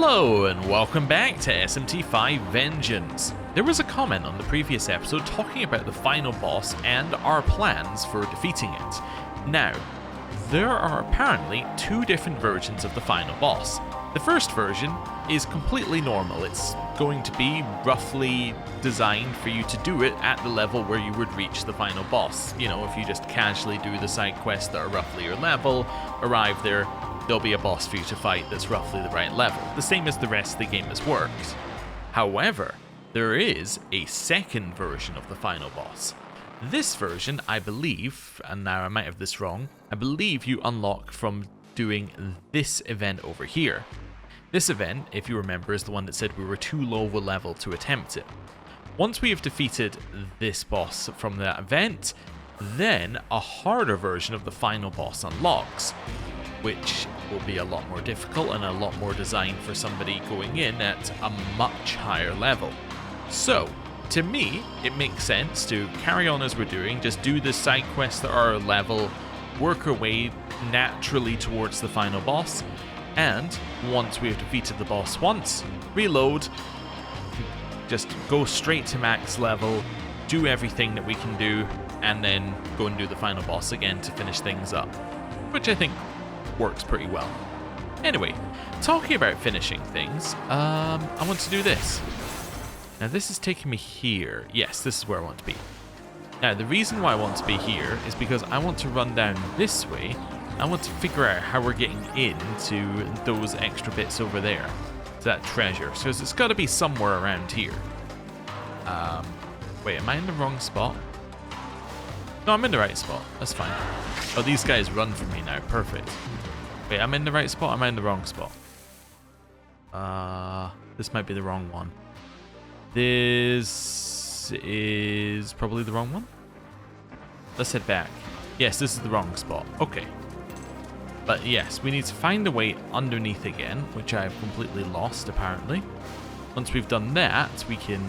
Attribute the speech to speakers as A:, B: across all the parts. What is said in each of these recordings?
A: Hello and welcome back to SMT5 Vengeance. There was a comment on the previous episode talking about the final boss and our plans for defeating it. Now, there are apparently two different versions of the final boss. The first version is completely normal. It's going to be roughly designed for you to do it at the level where you would reach the final boss. You know, if you just casually do the side quests that are roughly your level, arrive there, there'll be a boss for you to fight that's roughly the right level, the same as the rest of the game has worked. However, there is a second version of the final boss. This version, I believe, and now I might have this wrong, I believe you unlock from doing this event over here. This event, if you remember, is the one that said we were too low a level to attempt it. Once we have defeated this boss from that event, then a harder version of the final boss unlocks, which will be a lot more difficult and a lot more designed for somebody going in at a much higher level. So, to me, it makes sense to carry on as we're doing, just do the side quests that are our level, work our way naturally towards the final boss, and once we have defeated the boss once, reload, just go straight to max level, do everything that we can do, and then go and do the final boss again to finish things up, which I think works pretty well. Anyway, talking about finishing things, I want to do this. Now this is taking me here. Yes, this is where I want to be. Now the reason why I want to be here is because I want to run down this way. I want to figure out how we're getting into those extra bits over there, to that treasure. So it's got to be somewhere around here. Wait, am I in the wrong spot? No, I'm in the right spot. That's fine. Oh, these guys run from me now. Perfect. Wait, I'm in the right spot? Am I in the wrong spot? This might be the wrong one. This is probably the wrong one. Let's head back. Yes, this is the wrong spot. Okay. But yes, we need to find a way underneath again, which I've completely lost, apparently. Once we've done that, we can...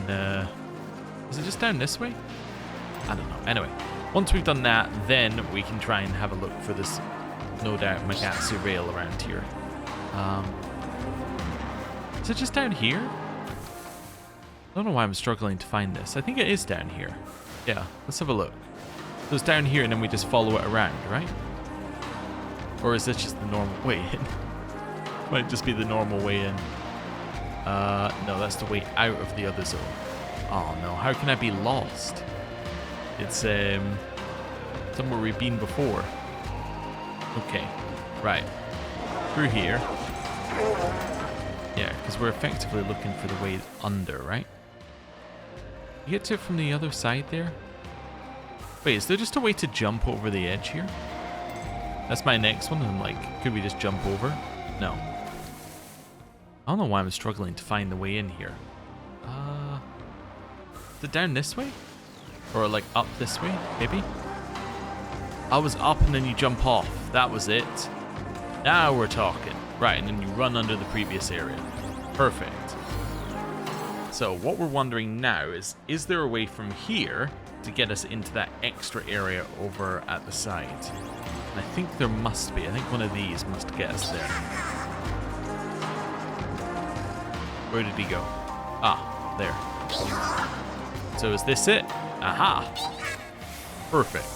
A: is it just down this way? I don't know. Anyway, once we've done that, then we can try and have a look for this, no doubt, Magatsu rail around here. Is it just down here? I don't know why I'm struggling to find this. I think it is down here. Yeah, let's have a look. So it's down here and then we just follow it around, right? Or is this just the normal way in? Might just be the normal way in. No, that's the way out of the other zone. Oh no, how can I be lost? It's somewhere we've been before. Okay, right. Through here. Yeah, because we're effectively looking for the way under, right? You get to it from the other side there? Wait, is there just a way to jump over the edge here? That's my next one, and I'm like, could we just jump over? No. I don't know why I'm struggling to find the way in here. Is it down this way? Or like up this way, maybe? I was up and then you jump off. That was it. Now we're talking. Right, and then you run under the previous area. Perfect. So what we're wondering now is there a way from here to get us into that extra area over at the side? And I think there must be. I think one of these must get us there. Where did he go? Ah, there. So is this it? Aha! Perfect.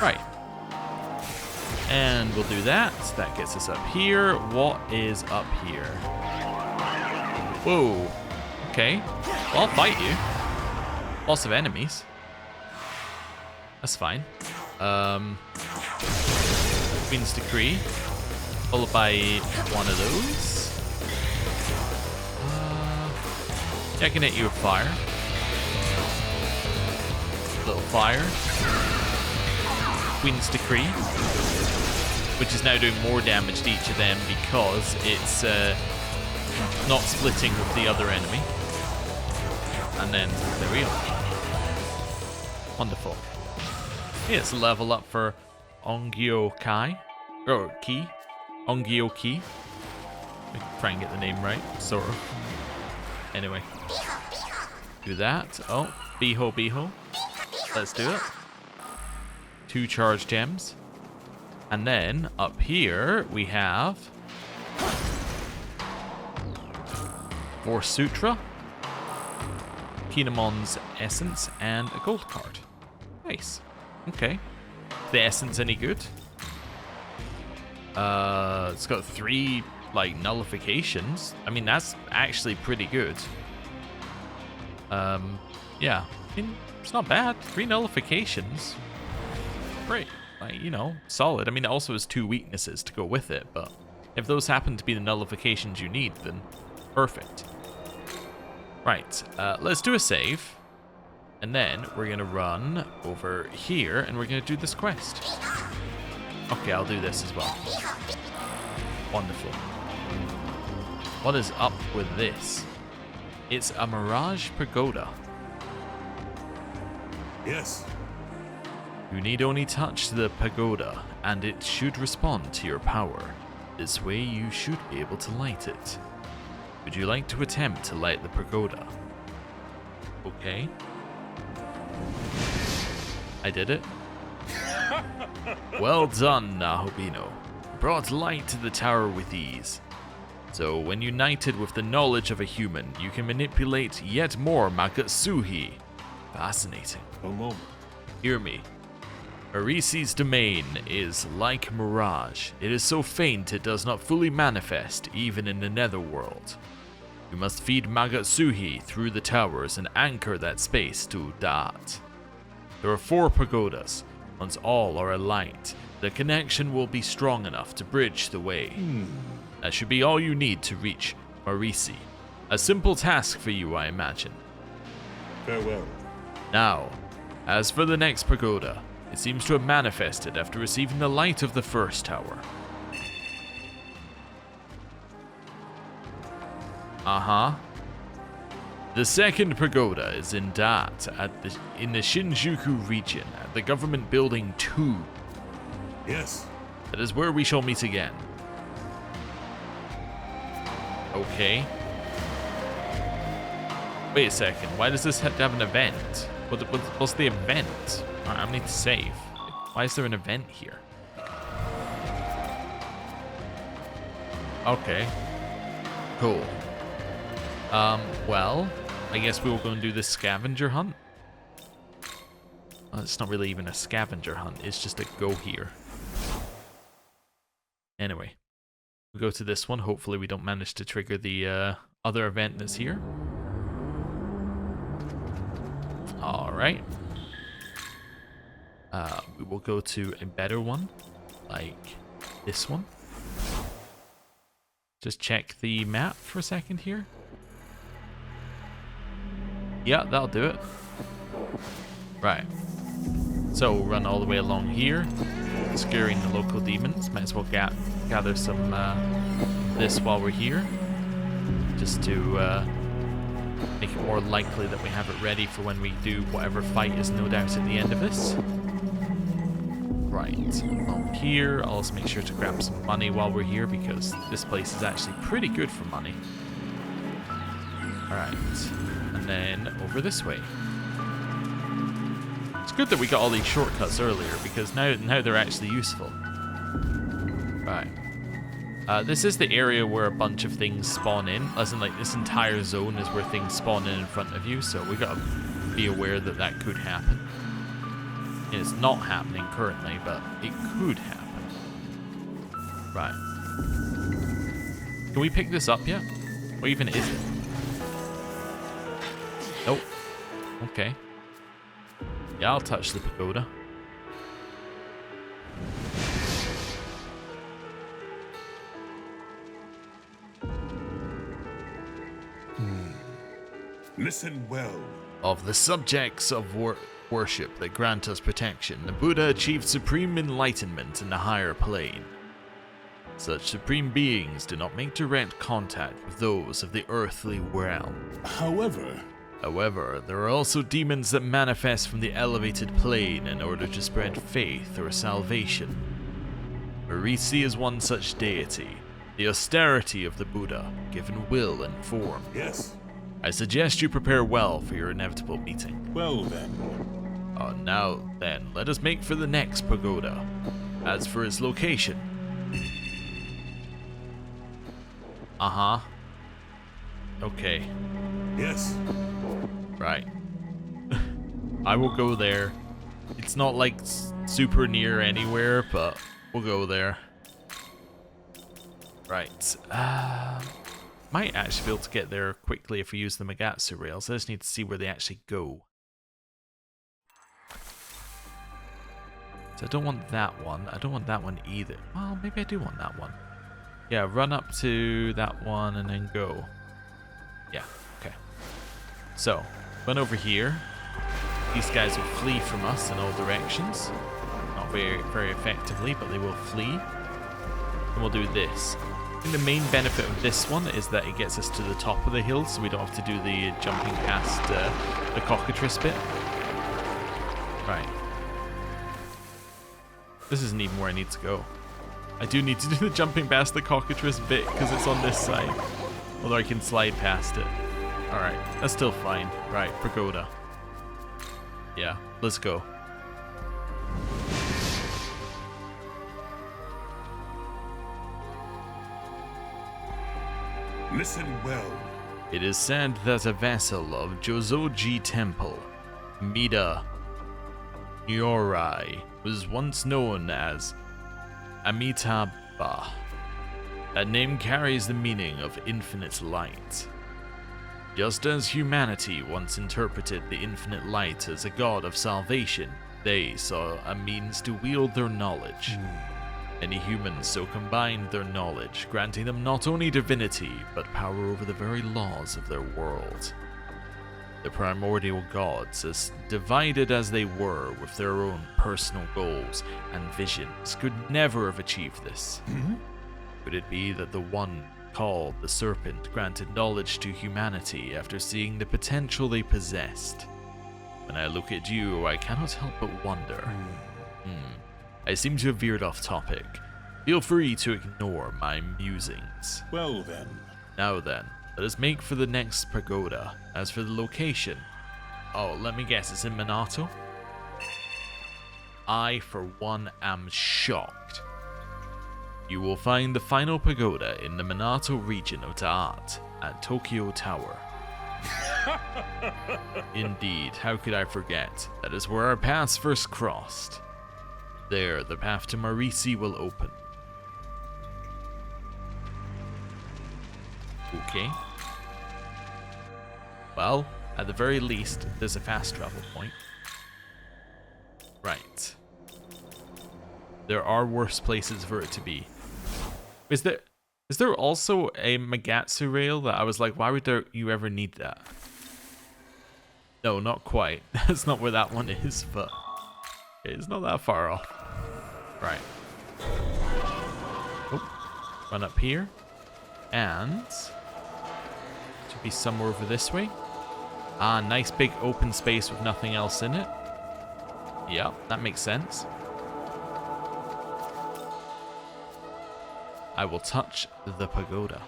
A: Right. And we'll do that. That gets us up here. What is up here? Whoa. Okay. Well, I'll fight you. Lots of enemies. That's fine. Queen's Decree. Followed by one of those. Yeah, I can hit you with fire. Little fire. Queen's Decree, which is now doing more damage to each of them because it's not splitting with the other enemy. And then there we are. Wonderful. Yeah, it's a level up for Ongyo Kai. Or Ki. Ongyo Ki. Try and get the name right, sort of. Anyway. Do that. Oh, Beho Beho. Let's do it. 2 charge gems. And then up here we have Force Sutra, Kinemon's Essence, and a gold card. Nice. Okay. Is the Essence any good? It's got 3, like, nullifications. I mean, that's actually pretty good. Yeah. I mean, it's not bad. 3 nullifications. Great. Like, you know, solid. I mean, it also has 2 weaknesses to go with it, but if those happen to be the nullifications you need, then perfect. Right, let's do a save, and then we're gonna run over here, and we're gonna do this quest. Okay, I'll do this as well. Wonderful. What is up with this? It's a Mirage Pagoda.
B: Yes.
A: You need only touch the pagoda, and it should respond to your power. This way you should be able to light it. Would you like to attempt to light the pagoda? Okay. I did it. Well done, Nahobino. Brought light to the tower with ease. So, when united with the knowledge of a human, you can manipulate yet more Makatsuhi. Fascinating.
B: A moment.
A: Hear me. Marisi's domain is like mirage. It is so faint it does not fully manifest, even in the netherworld. You must feed Magatsuhi through the towers and anchor that space to Da'at. There are 4 pagodas. Once all are alight, the connection will be strong enough to bridge the way. That should be all you need to reach Marisi. A simple task for you, I imagine.
B: Farewell.
A: Now, as for the next pagoda, it seems to have manifested after receiving the light of the first tower. The second pagoda is in Da'at in the Shinjuku region at the government building 2.
B: Yes.
A: That is where we shall meet again. Okay. Wait a second, why does this have to have an event? What's the event? Alright, I need to save. Why is there an event here? Okay. Cool. Well, I guess we will go and do this scavenger hunt. Well, it's not really even a scavenger hunt, it's just a go here. Anyway, we go to this one. Hopefully we don't manage to trigger the other event that's here. Alright. We will go to a better one, like this one. Just check the map for a second here. Yeah, that'll do it. Right. So we'll run all the way along here, scaring the local demons. Might as well gather some this while we're here, just to make it more likely that we have it ready for when we do whatever fight is no doubt at the end of this. Right, along here, I'll also make sure to grab some money while we're here, because this place is actually pretty good for money. Alright, and then over this way. It's good that we got all these shortcuts earlier, because now they're actually useful. Right. This is the area where a bunch of things spawn in, as in like this entire zone is where things spawn in front of you, so we gotta be aware that that could happen. It's not happening currently, but it could happen. Right. Can we pick this up yet? Or even is it? Nope. Okay. Yeah, I'll touch the pagoda.
B: Listen well.
A: Of the subjects of worship that grant us protection, the Buddha achieved supreme enlightenment in the higher plane. Such supreme beings do not make direct contact with those of the earthly realm.
B: However,
A: there are also demons that manifest from the elevated plane in order to spread faith or salvation. Marisi is one such deity, the austerity of the Buddha, given will and form.
B: yes.
A: I suggest you prepare well for your inevitable meeting.
B: Well then.
A: Now then, let us make for the next pagoda. As for its location... Okay.
B: Yes.
A: Right. I will go there. It's not like super near anywhere, but we'll go there. Right. Might actually be able to get there quickly if we use the Magatsu rails. I just need to see where they actually go. So I don't want that one. I don't want that one either. Well, maybe I do want that one. Yeah, run up to that one and then go. Yeah, okay. So, run over here. These guys will flee from us in all directions. Not very effectively, but they will flee. And we'll do this. I think the main benefit of this one is that it gets us to the top of the hill, so we don't have to do the jumping past the cockatrice bit. Right. This isn't even where I need to go. I do need to do the jumping past the cockatrice bit because it's on this side. Although I can slide past it. Alright, that's still fine. Right, pagoda. Yeah, let's go.
B: Listen well.
A: It is said that a vassal of Jozoji Temple, Mida Nyorai, was once known as Amitabha. That name carries the meaning of infinite light. Just as humanity once interpreted the infinite light as a god of salvation, they saw a means to wield their knowledge. Many humans so combined their knowledge, granting them not only divinity, but power over the very laws of their world. The primordial gods, as divided as they were with their own personal goals and visions, could never have achieved this. Could it be that the one called the Serpent granted knowledge to humanity after seeing the potential they possessed? When I look at you, I cannot help but wonder. I seem to have veered off topic. Feel free to ignore my musings.
B: Well then.
A: Now then, let us make for the next pagoda. As for the location, oh, let me guess, it's in Minato? I, for one, am shocked. You will find the final pagoda in the Minato region of Da'at at Tokyo Tower. Indeed, how could I forget? That is where our paths first crossed. There, the path to Marisi will open. Okay. Well, at the very least, there's a fast travel point. Right. There are worse places for it to be. Is there also a Magatsu rail that I was like, why would you ever need that? No, not quite. That's not where that one is, but it's not that far off. Right. Oh, run up here. And should be somewhere over this way. Ah, nice big open space with nothing else in it. Yep, that makes sense. I will touch the pagoda.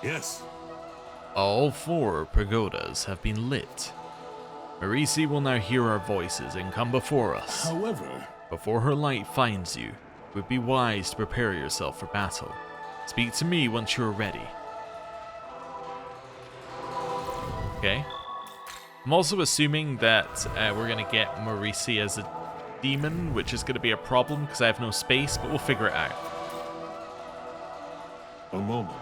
B: Yes.
A: All 4 pagodas have been lit. Marisi will now hear our voices and come before us.
B: However,
A: before her light finds you, it would be wise to prepare yourself for battle. Speak to me once you're ready. Okay. I'm also assuming that we're going to get Marisi as a demon, which is going to be a problem because I have no space, but we'll figure it out.
B: a moment.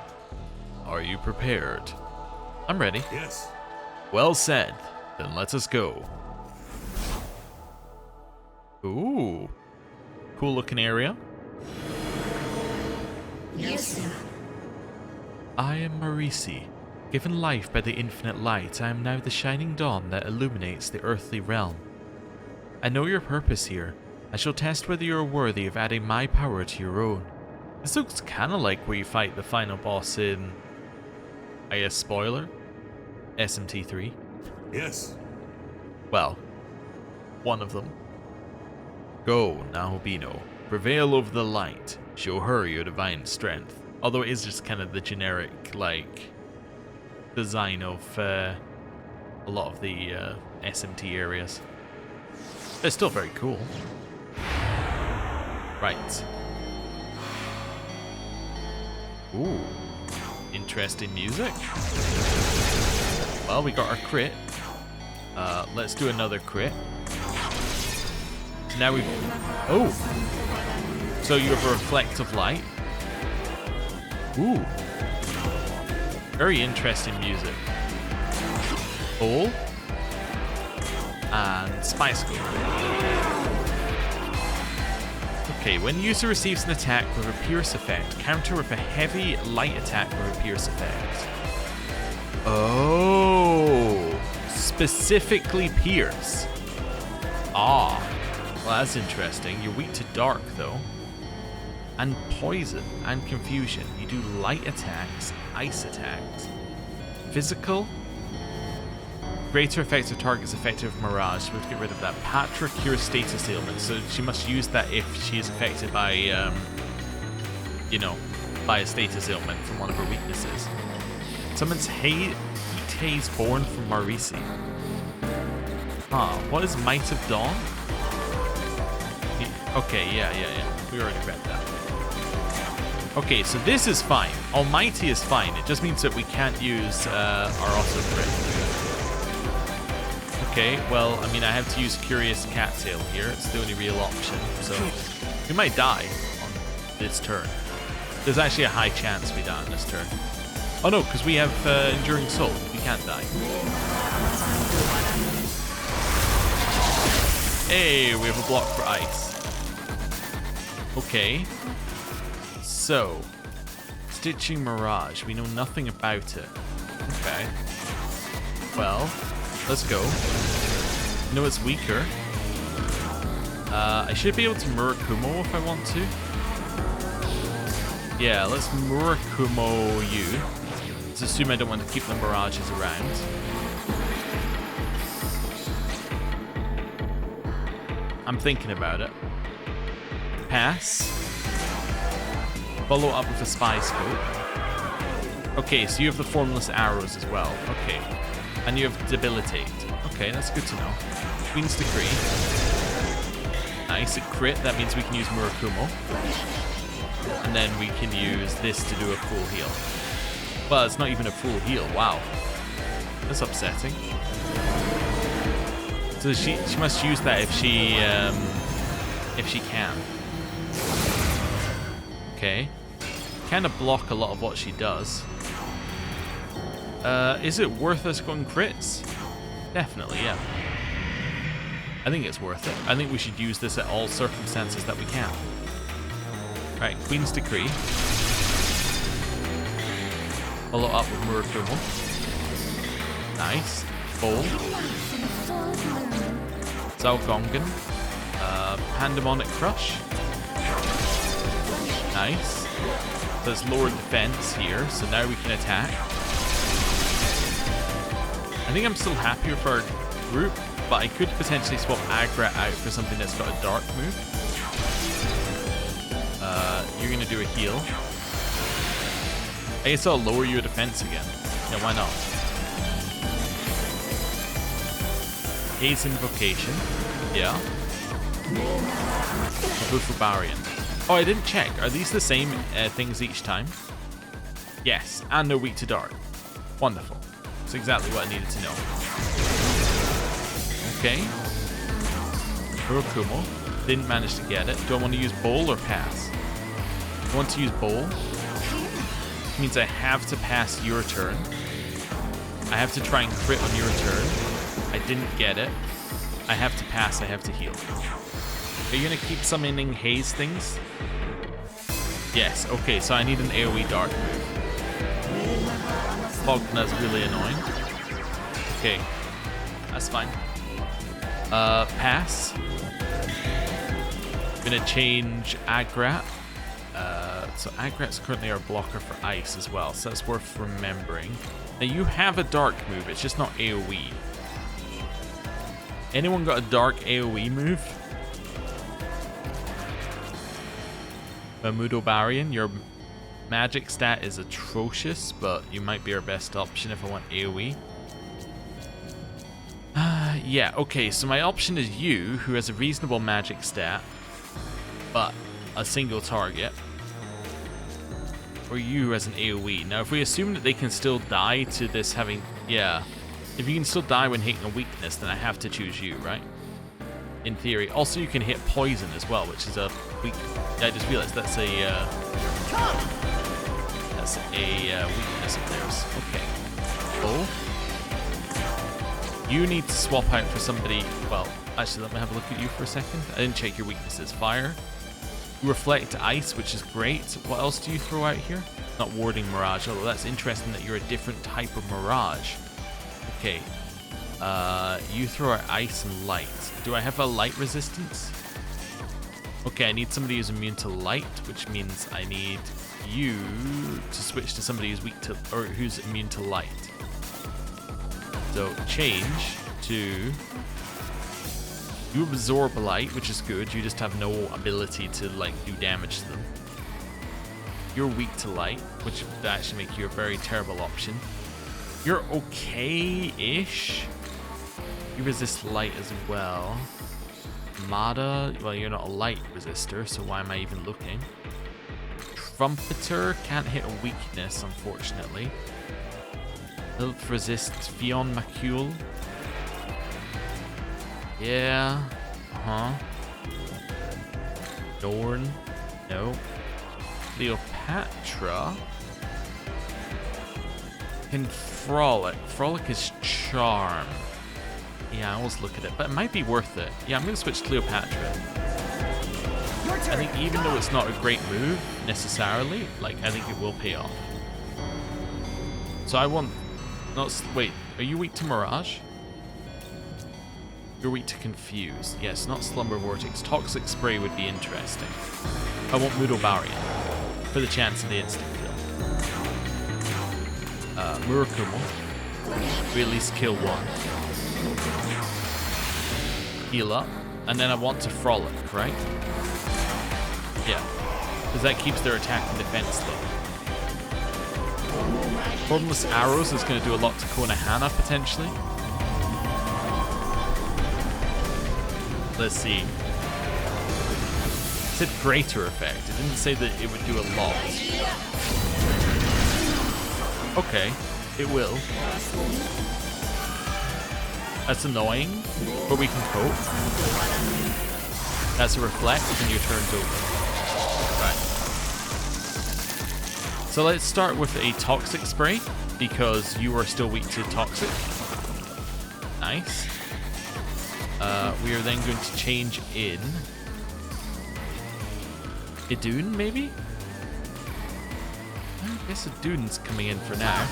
A: Are you prepared? I'm ready.
B: Yes.
A: Well said. Then let us go. Ooh. Cool looking area.
C: Yes, sir.
A: I am Marisi. Given life by the infinite light, I am now the shining dawn that illuminates the earthly realm. I know your purpose here. I shall test whether you are worthy of adding my power to your own. This looks kinda like where you fight the final boss in, I guess, spoiler? SMT3.
B: Yes.
A: Well, one of them. Go, Nahobino. Prevail over the light. Show her your divine strength. Although it is just kind of the generic, like, design of a lot of the SMT areas. It's still very cool. Right. Ooh. Interesting music. Well, we got our crit. Let's do another crit. So now we... Oh! So you have a reflective light. Ooh. Very interesting music. Bowl. And spy scope. Okay, when user receives an attack with a pierce effect, counter with a heavy light attack with a pierce effect. Oh, specifically pierce. Ah, well that's interesting. You're weak to dark though. And poison and confusion. You do light attacks, ice attacks. Physical. Greater effects of target's effective mirage. So we have to get rid of that. Patra cures status ailment. So she must use that if she is affected by, you know, by a status ailment from one of her weaknesses. Summons Heat Haze born from Marisi. Huh. What is Might of Dawn? Okay, yeah. We already read that. Okay, so this is fine. Almighty is fine. It just means that we can't use our auto crit. Okay, well, I mean, I have to use Curious Cattail here. It's the only real option. So we might die on this turn. There's actually a high chance we die on this turn. Oh no, because we have Enduring Soul. We can't die. Hey, we have a block for ice. Okay. So, Stitching Mirage. We know nothing about it. Okay. Well, let's go. No, it's weaker. I should be able to Murakumo if I want to. Yeah, let's Murakumo you. Let's assume I don't want to keep the mirages around. I'm thinking about it. Pass. Follow up with a spy scope. Okay, so you have the formless arrows as well. Okay. And you have debilitate. Okay, that's good to know. Queen's Decree. Nice, a crit. That means we can use Murakumo. And then we can use this to do a full heal. Well, it's not even a full heal. Wow. That's upsetting. So she must use that if she can. Okay. Kind of block a lot of what she does. Is it worth us going crits? Definitely, yeah. I think it's worth it. I think we should use this at all circumstances that we can. Right, Queen's Decree. Follow up with Murakumo. Nice. Bowl. Zalgongan. Pandemonic Crush. Nice. There's lower defense here, so now we can attack. I think I'm still happy with our group, but I could potentially swap Agra out for something that's got a dark move. You're going to do a heal. I guess I'll lower your defense again. Yeah, why not? Haze Invocation. Yeah. Bufubarian. Oh, I didn't check. Are these the same things each time? Yes, and they're weak to dark. Wonderful. That's exactly what I needed to know. Okay. Murakumo. Didn't manage to get it. Do I want to use Bowl or pass? I want to use Bowl. It means I have to pass your turn. I have to try and crit on your turn. I didn't get it. I have to pass. I have to heal. Are you going to keep summoning haze things? Yes. Okay, so I need an AoE dark move. Fogna's really annoying. Okay. That's fine. Pass. I'm going to change Agrat. So Agrat's currently our blocker for ice as well, so that's worth remembering. Now you have a dark move, it's just not AoE. Anyone got a dark AoE move? Mudobarian, your magic stat is atrocious, but you might be our best option if I want AoE. Yeah, okay, so my option is you, who has a reasonable magic stat, but a single target. Or you, who has an AoE. Now, if we assume that they can still die to this having... Yeah. If you can still die when hitting a weakness, then I have to choose you, right? In theory. Also, you can hit poison as well, which is a weak... I just realized that's a... weakness of theirs. Okay. Cool. You need to swap out for somebody... Well, actually, let me have a look at you for a second. I didn't check your weaknesses. Fire. You reflect ice, which is great. What else do you throw out here? Not warding mirage, although that's interesting that you're a different type of mirage. Okay. You throw out ice and light. Do I have a light resistance? Okay, I need somebody who's immune to light, which means I need you to switch to somebody who's weak to... Or who's immune to light. So change to... You absorb light, which is good. You just have no ability to like do damage to them. You're weak to light, which would actually make you a very terrible option. You're okay-ish. You resist light as well. Mada, well, you're not a light resistor, so why am I even looking? Trumpeter can't hit a weakness, unfortunately. Hilt resists Fion Macule. Yeah. Dorn. No. Cleopatra. Can Frolic. Frolic is Charm. Yeah, I always look at it, but it might be worth it. Yeah, I'm going to switch Cleopatra. I think even though it's not a great move, necessarily, like, I think it will pay off. So I want... Wait, are you weak to Mirage? You're weak to Confuse. Yes, not Slumber Vortex. Toxic Spray would be interesting. I want Mudobarian for the chance of the instant kill. Murakumo. We at least kill one. Heal up. And then I want to Frolic, right? Yeah. Because that keeps their attack and defense low. Formless Arrows is going to do a lot to Konohana, potentially. Let's see. It said greater effect. It didn't say that it would do a lot. Okay, it will. That's annoying, but we can cope. That's a reflect, and your turn's over. Right. So let's start with a Toxic Spray, because you are still weak to Toxic. Nice. We are then going to change in Idun, maybe? I guess Idun's coming in for now.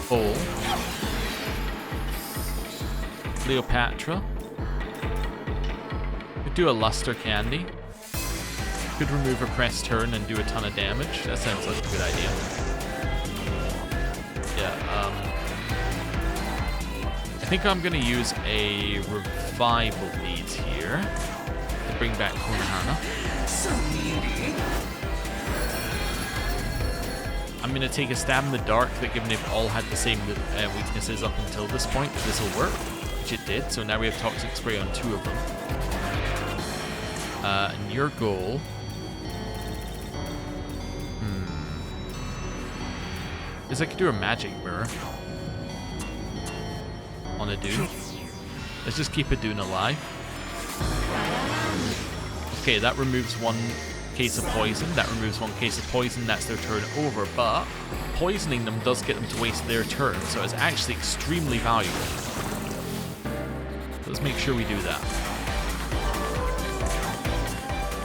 A: Bull. Cleopatra. Could do a Luster Candy. Could remove a press turn and do a ton of damage. That sounds like a good idea. Yeah, I think I'm going to use a revival bead here to bring back Konohana. I'm going to take a stab in the dark that, given they've all had the same weaknesses up until this point, this will work, which it did. So now we have Toxic Spray on 2 of them. And your goal... is I could do a Magic Mirror on a Dune. Let's just keep a Dune alive. Okay, that removes 1 case of poison. That removes 1 case of poison. That's their turn over. But poisoning them does get them to waste their turn, so it's actually extremely valuable. So let's make sure we do that.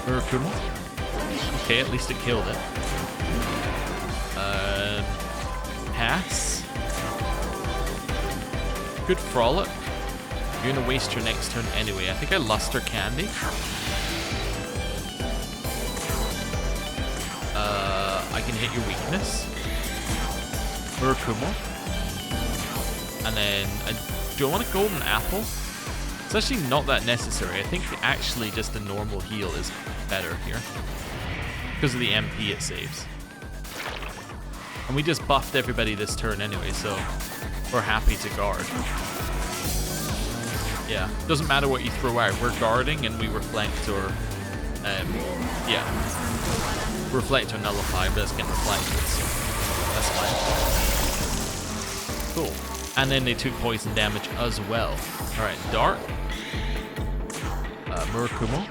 A: Murakumo. Okay, at least it killed it. Pass. Good Frolic. You're gonna waste your next turn anyway. I think I Luster Candy. I can hit your weakness. Murakumo. And then do I want a Golden Apple? It's actually not that necessary. I think actually just a normal heal is better here because of the MP it saves. And we just buffed everybody this turn anyway, so we're happy to guard. Yeah, doesn't matter what you throw out. We're guarding and we reflect or, yeah, reflect or nullify, but it's getting reflected, so that's fine. Cool. And then they took poison damage as well. All right, Dark. Murakumo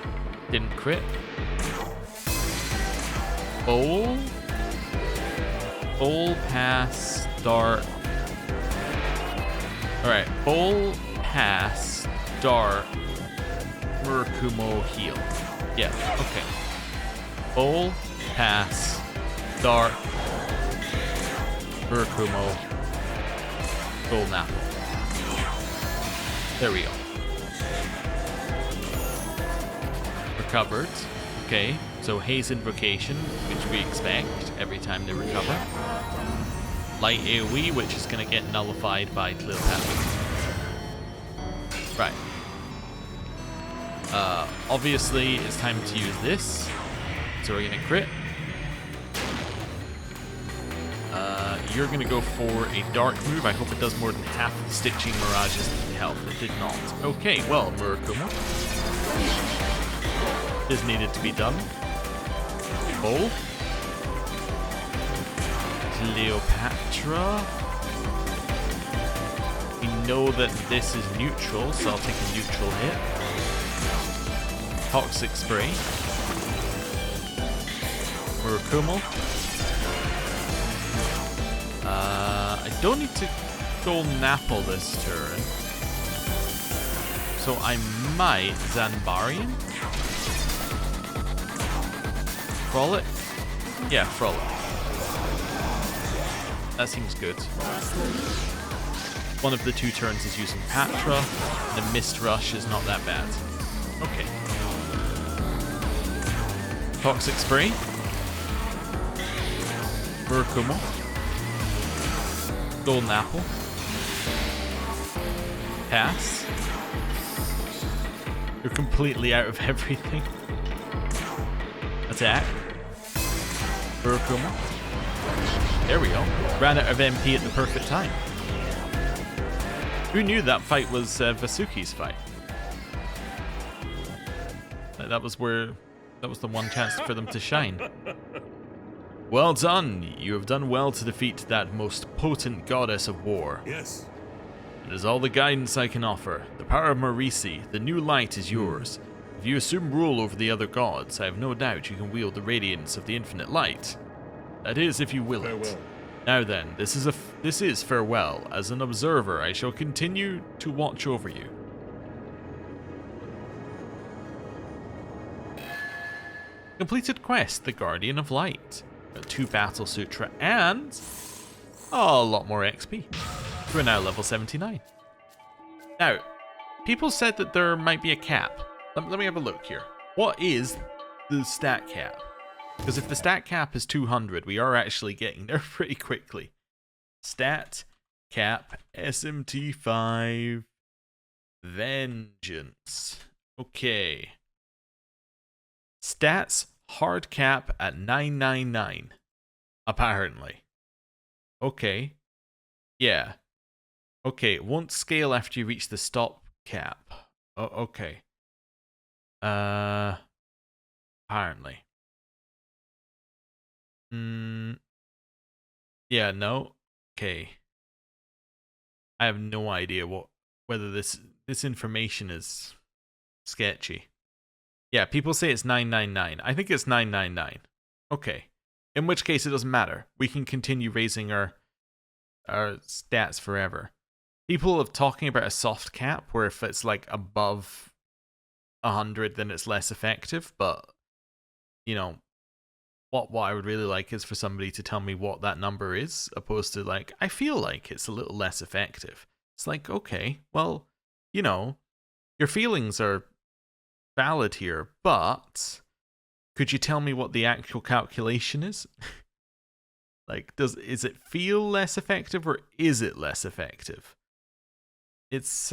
A: didn't crit. Bowl, pass, Dark. All right, Bowl, pass, Dark, Murakumo, heal. Yeah, okay. Bowl, pass, Dark, Murakumo, Golden Apple. There we go. Recovered. Okay, so Haze Invocation, which we expect every time they recover. Light AoE, which is going to get nullified by Cleopatra. Right. Obviously, it's time to use this. So we're going to crit. You're going to go for a dark move. I hope it does more than half the Stitching Mirage's health. It did not. Okay, well, Murakumo is needed to be done. Bowl. Cleopatra. We know that this is neutral, so I'll take a neutral hit. Toxic Spray. Murakumo. I don't need to Golden Apple this turn, so I might Zanbarian. Frolic? Yeah, Frolic. That seems good. One of the two turns is using Patra. The Mist Rush is not that bad. Okay. Toxic Spray. Murakumo. Golden Apple. Pass. You're completely out of everything. Attack. Murakumo. There we go. Ran out of MP at the perfect time. Who knew that fight was Vasuki's fight? That was the one chance for them to shine. Well done. You have done well to defeat that most potent goddess of war.
B: Yes.
A: It is all the guidance I can offer. The power of Marisi, the new light, is yours. If you assume rule over the other gods, I have no doubt you can wield the radiance of the infinite light. That is, if you will it.
B: Farewell.
A: Now then, this is farewell. As an observer, I shall continue to watch over you. Completed quest, the Guardian of Light. Got 2 Battle Sutra and a lot more XP. We're now level 79. Now, people said that there might be a cap. Let me have a look here. What is the stat cap? Because if the stat cap is 200, we are actually getting there pretty quickly. Stat cap SMT5 Vengeance. Okay. Stats hard cap at 999. Apparently. Okay. Yeah. Okay, it won't scale after you reach the stop cap. Oh, okay. Apparently. Yeah, no. Okay. I have no idea whether this information is sketchy. Yeah, people say it's 999. I think it's 999. Okay. In which case it doesn't matter. We can continue raising our stats forever. People are talking about a soft cap where if it's like above 100 then it's less effective, but you know, what I would really like is for somebody to tell me what that number is, opposed to like, I feel like it's a little less effective. It's like, okay, well, you know, your feelings are valid here, but could you tell me what the actual calculation is? Like, is it feel less effective or is it less effective? It's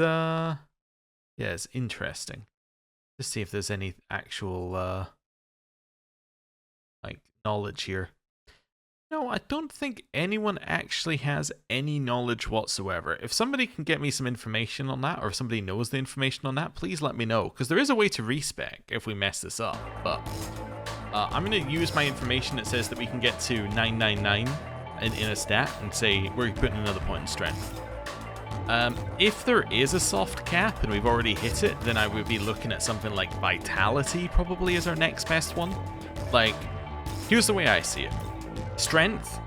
A: it's interesting. Just see if there's any actual like knowledge here. No, I don't think anyone actually has any knowledge whatsoever. If somebody can get me some information on that, or if somebody knows the information on that, please let me know, because there is a way to respec if we mess this up. But I'm going to use my information that says that we can get to 999 in a stat and say we're putting another point in strength. If there is a soft cap and we've already hit it, then I would be looking at something like Vitality probably as our next best one. Like, here's the way I see it. Strength,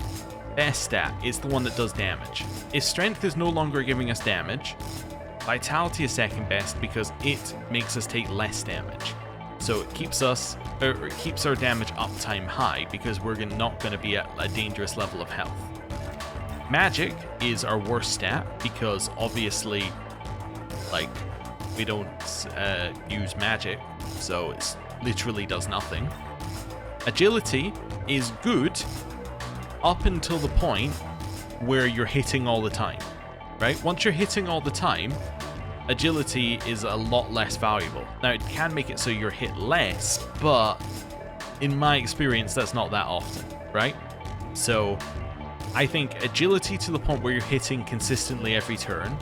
A: best stat, is the one that does damage. If Strength is no longer giving us damage, Vitality is second best because it makes us take less damage. So it keeps us, or it keeps our damage uptime high because we're not going to be at a dangerous level of health. Magic is our worst stat because obviously, like, we don't use magic, so it literally does nothing. Agility is good up until the point where you're hitting all the time, right? Once you're hitting all the time, agility is a lot less valuable. Now, it can make it so you're hit less, but in my experience, that's not that often, right? So I think agility to the point where you're hitting consistently every turn,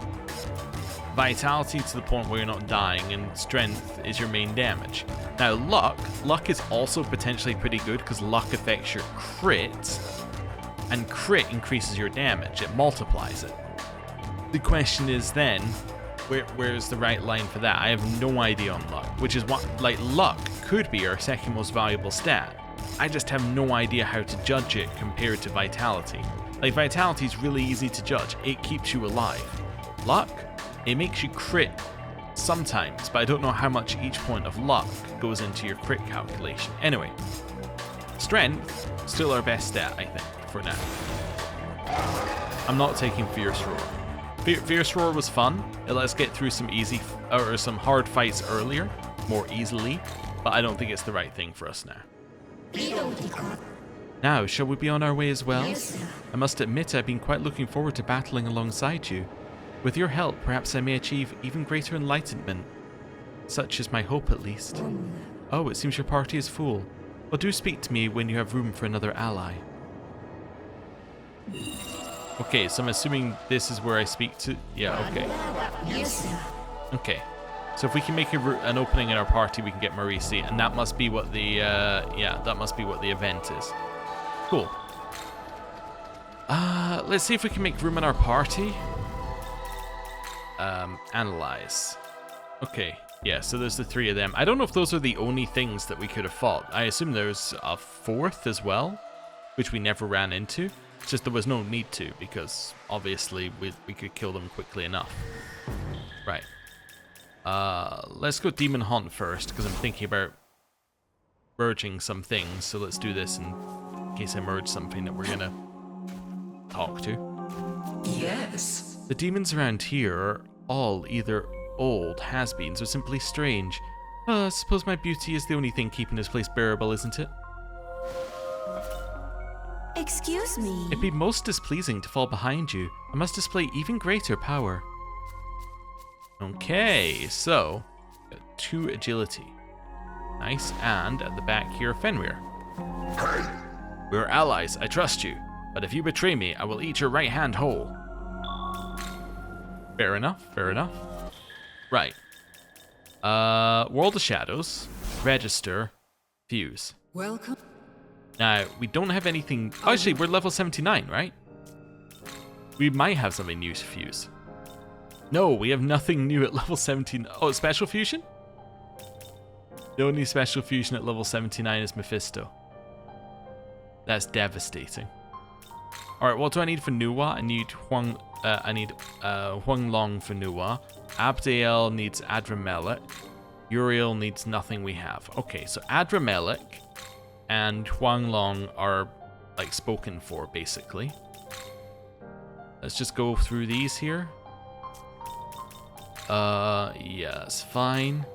A: vitality to the point where you're not dying, and strength is your main damage. Now, luck is also potentially pretty good because luck affects your crit, and crit increases your damage. It multiplies it. The question is then, where's the right line for that? I have no idea on luck, which is what, like, luck could be our second most valuable stat. I just have no idea how to judge it compared to vitality. Like, vitality is really easy to judge. It keeps you alive. Luck, it makes you crit sometimes, but I don't know how much each point of luck goes into your crit calculation. Anyway, strength, still our best stat, I think, for now. I'm not taking Fierce Roar. Fierce Roar was fun. It let us get through some some hard fights earlier, more easily, but I don't think it's the right thing for us now. Now, shall we be on our way as well?
C: Yes.
A: I must admit I've been quite looking forward to battling alongside you. With your help, perhaps I may achieve even greater enlightenment. Such is my hope, at least. Oh, it seems your party is full. Well, do speak to me when you have room for another ally. Okay, so I'm assuming this is where I speak to... Yeah, okay.
C: Yes, sir.
A: Okay. So if we can make an opening in our party, we can get Marisi, and that must be what the... that must be what the event is. Cool. Let's see if we can make room in our party. Analyze. Okay, yeah, so there's the three of them. I don't know if those are the only things that we could have fought. I assume there's a fourth as well, which we never ran into. It's just there was no need to, because obviously we could kill them quickly enough. Right. Let's go Demon Hunt first, because I'm thinking about merging some things, so let's do this in case I merge something that we're gonna talk to.
C: Yes.
A: The demons around here are all either old has-beens or simply strange. I suppose my beauty is the only thing keeping this place bearable, isn't it?
C: Excuse me.
A: It'd be most displeasing to fall behind you. I must display even greater power. Okay, so 2 agility. Nice, and at the back here, Fenrir. We're allies, I trust you. But if you betray me, I will eat your right hand whole. Fair enough, fair enough. Right. World of Shadows, Register, Fuse.
C: Welcome.
A: Now, we don't have anything... Oh, actually, we're level 79, right? We might have something new to fuse. No, we have nothing new at level 17. Oh, Special Fusion? The only Special Fusion at level 79 is Mephisto. That's devastating. Alright, what do I need for Nuwa? I need Huang Long for Nuwa. Abdiel needs Adramelech. Uriel needs nothing we have. Okay, so Adramelech and Huang Long are like spoken for, basically. Let's just go through these here. Yes, fine.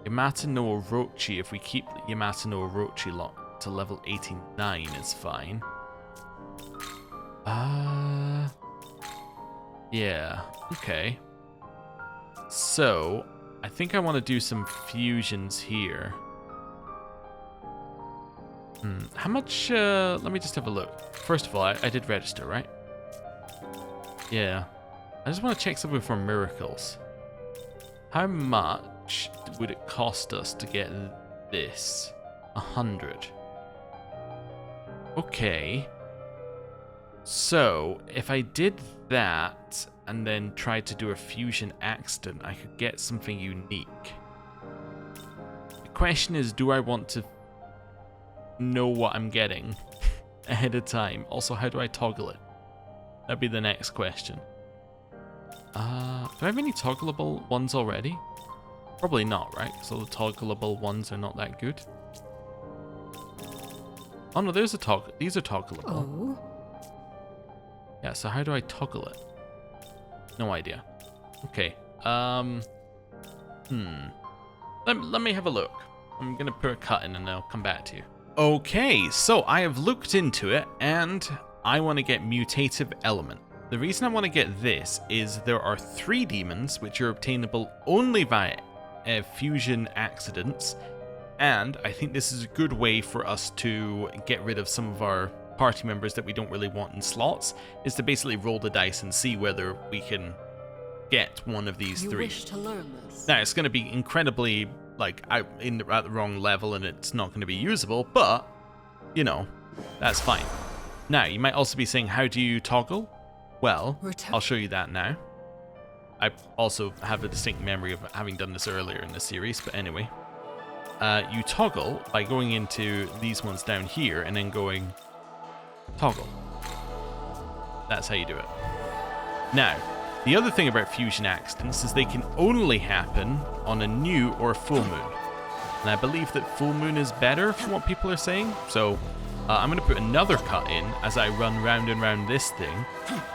A: Yamata no Orochi, if we keep Yamata no Orochi locked to level 89 is fine. Yeah, okay. So, I think I want to do some fusions here. How much, let me just have a look. First of all, I did register, right? Yeah. I just want to check something for miracles. How much would it cost us to get this? 100. Okay. So, if I did that and then tried to do a fusion accident, I could get something unique. The question is, do I want to know what I'm getting ahead of time? Also, how do I toggle it? That'd be the next question. Do I have any toggleable ones already? Probably not, right? So the toggleable ones are not that good. Oh no, there's a toggle. These are toggleable.
C: Oh.
A: Yeah, so how do I toggle it? No idea. Okay. Let me have a look. I'm gonna put a cut in and I'll come back to you. Okay, so I have looked into it and I want to get mutative element. The reason I want to get this is there are 3 demons which are obtainable only via fusion accidents, and I think this is a good way for us to get rid of some of our party members that we don't really want in slots, is to basically roll the dice and see whether we can get one of these 3.
C: Wish to learn this.
A: Now, it's going to be incredibly, like, at the wrong level and it's not going to be usable, but, you know, that's fine. Now, you might also be saying, how do you toggle? Well, I'll show you that now. I also have a distinct memory of having done this earlier in the series, but anyway. You toggle by going into these ones down here and then going toggle. That's how you do it. Now, the other thing about fusion accidents is they can only happen on a new or full moon. And I believe that full moon is better from what people are saying. So I'm going to put another cut in as I run round and round this thing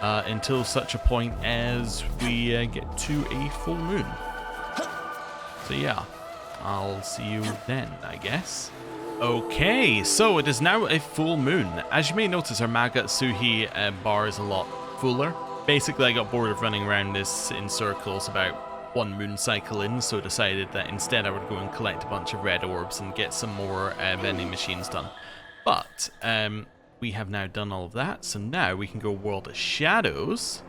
A: until such a point as we get to a full moon. So yeah, I'll see you then, I guess. Okay, so it is now a full moon. As you may notice, our Magatsuhi bar is a lot fuller. Basically, I got bored of running around this in circles about 1 moon cycle in, so decided that instead I would go and collect a bunch of red orbs and get some more vending machines done. But we have now done all of that, so now we can go World of Shadows.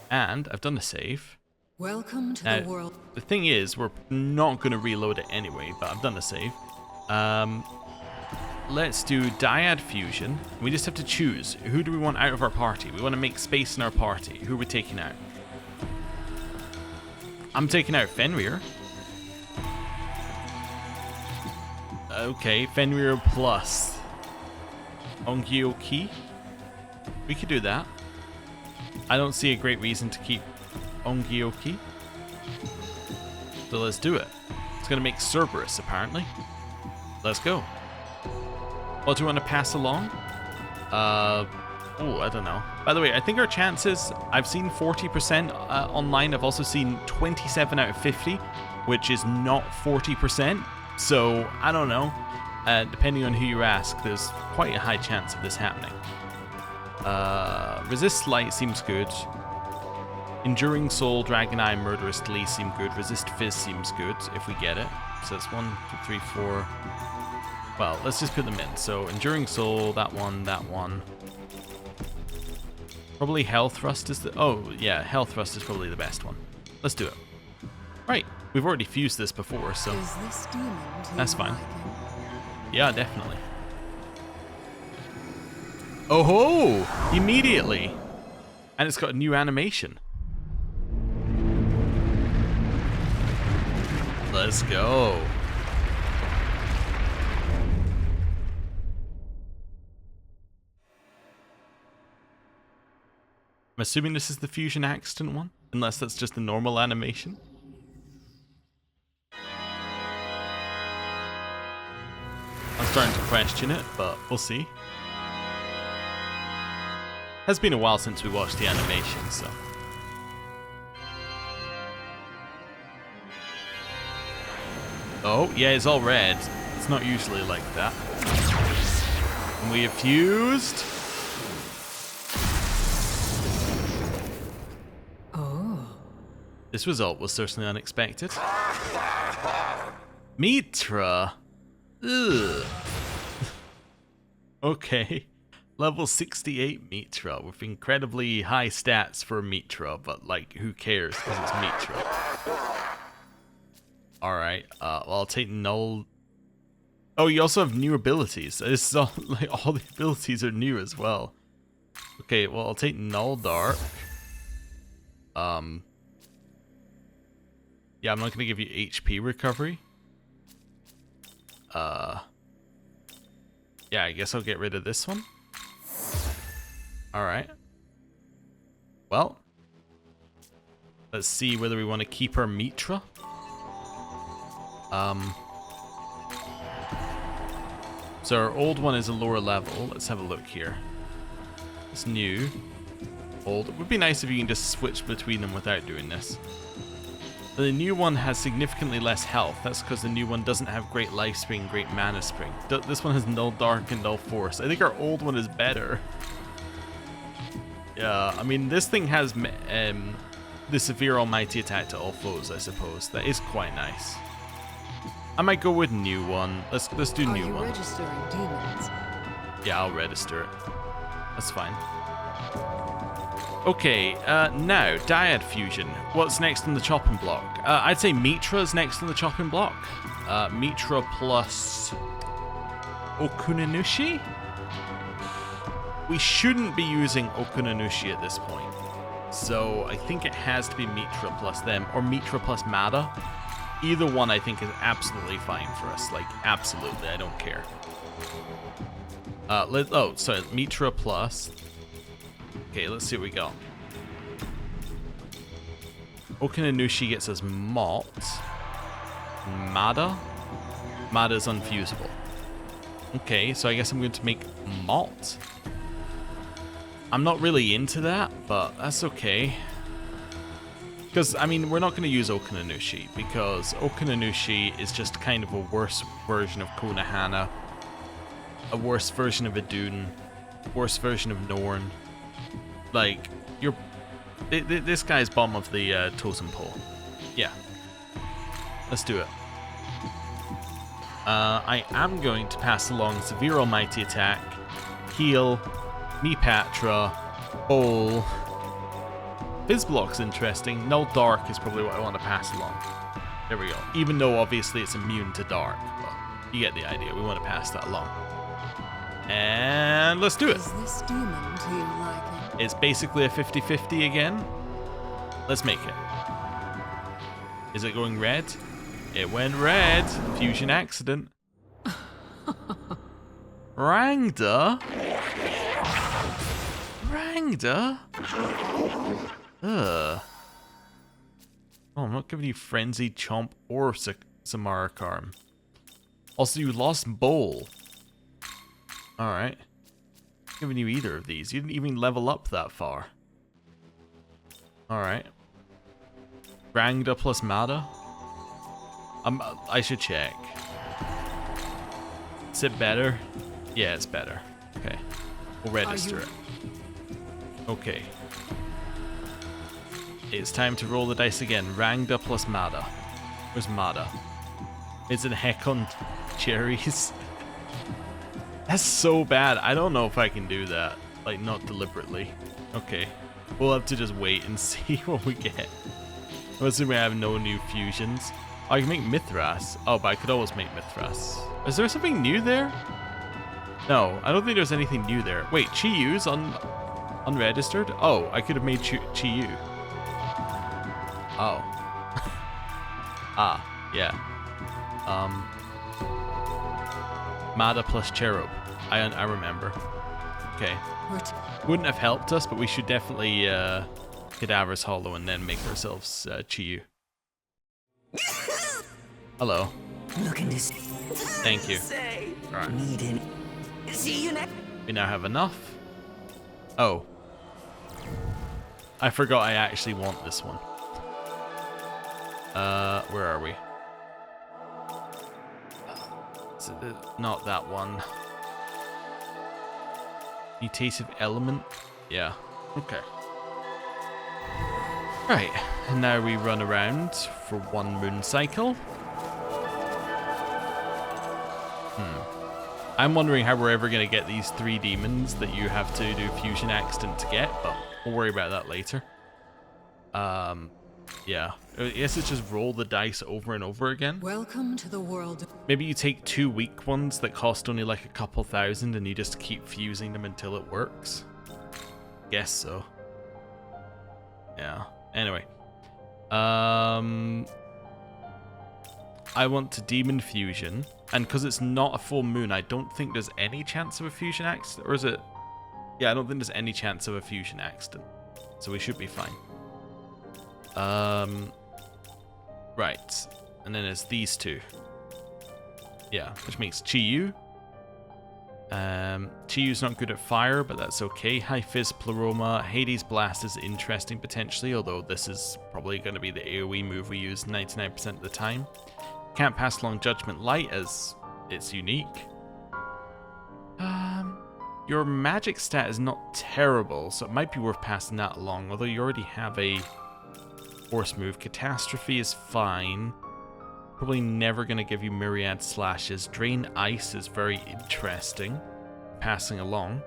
A: And I've done a save.
C: Welcome to
A: Now,
C: the world.
A: the thing is, we're not going to reload it anyway, but I've done a save. Let's do Dyad Fusion. We just have to choose, who do we want out of our party? We want to make space in our party. Who are we taking out? I'm taking out Fenrir. Okay, Fenrir plus Ongyoki. We could do that. I don't see a great reason to keep Ongyoki. So let's do it. It's going to make Cerberus, apparently. Let's go. What do you want to pass along? Oh, I don't know. By the way, I think our chances, I've seen 40% online. I've also seen 27 out of 50, which is not 40%. So, I don't know. Depending on who you ask, there's quite a high chance of this happening. Resist Light seems good. Enduring Soul, Dragon Eye, Murderous Glee seem good. Resist Fizz seems good if we get it. So that's 1, 2, 3, 4. Well, let's just put them in. So, Enduring Soul, that one, that one. Probably Health Thrust is the... Oh, yeah, Health Thrust is probably the best one. Let's do it. Right, we've already fused this before, so...
C: Is this demon to
A: That's fine.
C: liking?
A: Yeah, definitely. Oh ho! Immediately! And it's got a new animation. Let's go. I'm assuming this is the fusion accident one, unless that's just the normal animation. I'm starting to question it, but we'll see. Has been a while since we watched the animation, so. Oh, yeah, it's all red. It's not usually like that. And we have fused.
C: Oh.
A: This result was certainly unexpected. Mitra. Ugh. Okay. Level 68 Mitra with incredibly high stats for Mitra, but like, who cares because it's Mitra. Alright, well, I'll take null. Oh, you also have new abilities. This is all, like, all the abilities are new as well. Okay, well, I'll take null dark. Yeah, I'm not gonna give you HP recovery. Yeah, I guess I'll get rid of this one. Alright. Well, let's see whether we want to keep our Mitra. So our old one is a lower level. Let's have a look here. It's new. Old. It would be nice if you can just switch between them without doing this. The new one has significantly less health. That's because the new one doesn't have great life spring, great mana spring. This one has null dark and null force. I think our old one is better. Yeah, I mean, this thing has the severe almighty attack to all foes, I suppose. That is quite nice. I might go with new one. Let's do new one.
C: Are you registering demons?
A: Yeah, I'll register it. That's fine. Okay, now, Dyad Fusion. What's next on the chopping block? I'd say Mitra is next on the chopping block. Mitra plus Okunanushi? We shouldn't be using Okunanushi at this point. So I think it has to be Mitra plus them, or Mitra plus Mada. Either one I think is absolutely fine for us. Like, absolutely, I don't care. Sorry, Mitra plus. Okay, let's see what we got. Okunanushi gets us Mott. Mada? Mada's unfusable. Okay, so I guess I'm going to make Mott. I'm not really into that, but that's okay. Because, I mean, we're not going to use Okunanushi, because Okunanushi is just kind of a worse version of Konohana, a worse version of Idun, a worse version of Norn. Like, this guy's bottom of the totem pole. Yeah. Let's do it. I am going to pass along Severe Almighty Attack, Heal, Mipatra, Bowl. Fizzblock's interesting. Null Dark is probably what I want to pass along. There we go. Even though obviously it's immune to Dark, but you get the idea. We want to pass that along. And let's do it.
C: Is this demon to you liking?
A: It's basically a 50-50 again. Let's make it. Is it going red? It went red. Fusion accident. Rangda? Rangda? Ugh. Oh, I'm not giving you Frenzied Chomp or Samara Karm. Also, you lost Bowl. Alright. Not giving you either of these. You didn't even level up that far. Alright. Rangda plus Mada? I should check. Is it better? Yeah, it's better. Okay. We'll register it. Okay. It's time to roll the dice again. Rangda plus Mada. Where's Mada? Is it Hekon cherries? That's so bad. I don't know if I can do that. Like, not deliberately. Okay. We'll have to just wait and see what we get. I'm assuming I have no new fusions. Oh, I can make Mithras. Oh, but I could always make Mithras. Is there something new there? No, I don't think there's anything new there. Wait, Chiyu's unregistered? Oh, I could have made Chiyu. Oh. Ah, yeah. Mada plus Cherub. I remember. Okay. Wouldn't have helped us, but we should definitely Cadaver's Hollow and then make ourselves Chiyu. Hello.
D: Looking to see.
A: Thank you. Alright.
D: Needing. See you next.
A: We now have enough. Oh. I forgot I actually want this one. Where are we? Is it not that one? Mutative element? Yeah. Okay. Right. And now we run around for one moon cycle. I'm wondering how we're ever going to get these 3 demons that you have to do fusion accident to get, but we'll worry about that later. Yeah. I guess it's just roll the dice over and over again.
C: Welcome to the world.
A: Maybe you take 2 weak ones that cost only like a couple thousand and you just keep fusing them until it works. Guess so. Yeah. Anyway. I want to demon fusion, and because it's not a full moon, I don't think there's any chance of a fusion accident, or is it? Yeah, I don't think there's any chance of a fusion accident, so we should be fine. Right, and then it's these 2. Yeah, which makes Chi-Yu. Chi-Yu's not good at fire, but that's okay. High Fizz Pleroma. Hades Blast is interesting potentially, although this is probably going to be the AoE move we use 99% of the time. Can't pass along Judgment Light as it's unique. Your magic stat is not terrible, so it might be worth passing that along, although you already have a force move. Catastrophe is fine. Probably never going to give you Myriad Slashes. Drain Ice is very interesting. Passing along.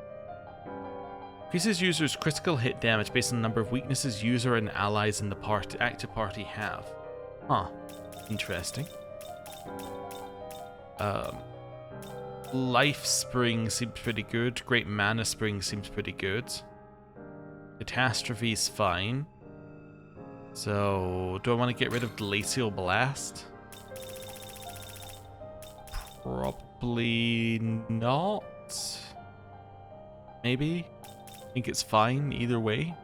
A: Increases users' critical hit damage based on the number of weaknesses user and allies in the active party have. Huh. Interesting. Life Spring seems pretty good. Great Mana Spring seems pretty good. Catastrophe is fine. So, do I want to get rid of Glacial Blast? Probably not. Maybe. I think it's fine either way.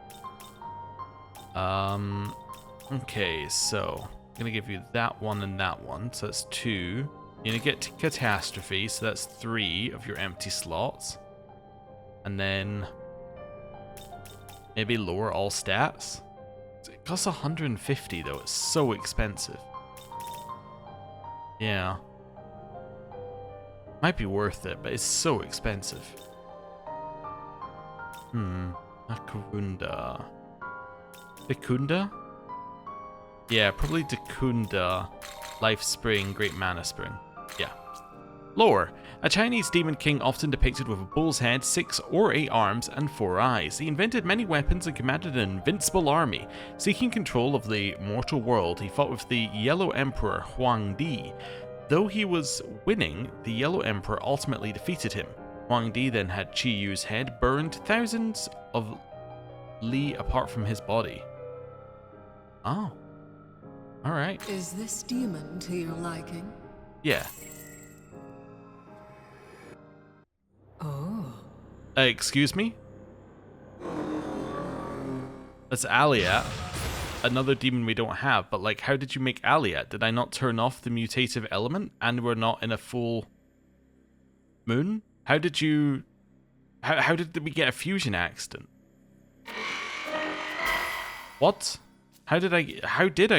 A: Okay, so I'm gonna give you that one and that one, so that's 2. You're gonna get to Catastrophe, so that's 3 of your empty slots. And then maybe lower all stats. It costs 150 though, it's so expensive. Yeah. Might be worth it, but it's so expensive. Akunda. Dekunda? Yeah, probably Dekunda. Life Spring, Great Mana Spring. Yeah. Lore. A Chinese demon king often depicted with a bull's head, 6 or 8 arms, and 4 eyes. He invented many weapons and commanded an invincible army. Seeking control of the mortal world, he fought with the Yellow Emperor Huang Di. Though he was winning, the Yellow Emperor ultimately defeated him. Huang Di then had Chi-Yu's head burned thousands of li apart from his body. Oh. Alright.
C: Is this demon to your liking?
A: Yeah.
C: Oh.
A: Excuse me? That's Aliat. Another demon we don't have, but like, how did you make Aliat? Did I not turn off the mutative element and we're not in a full moon? How did you... How did we get a fusion accident? What? How did I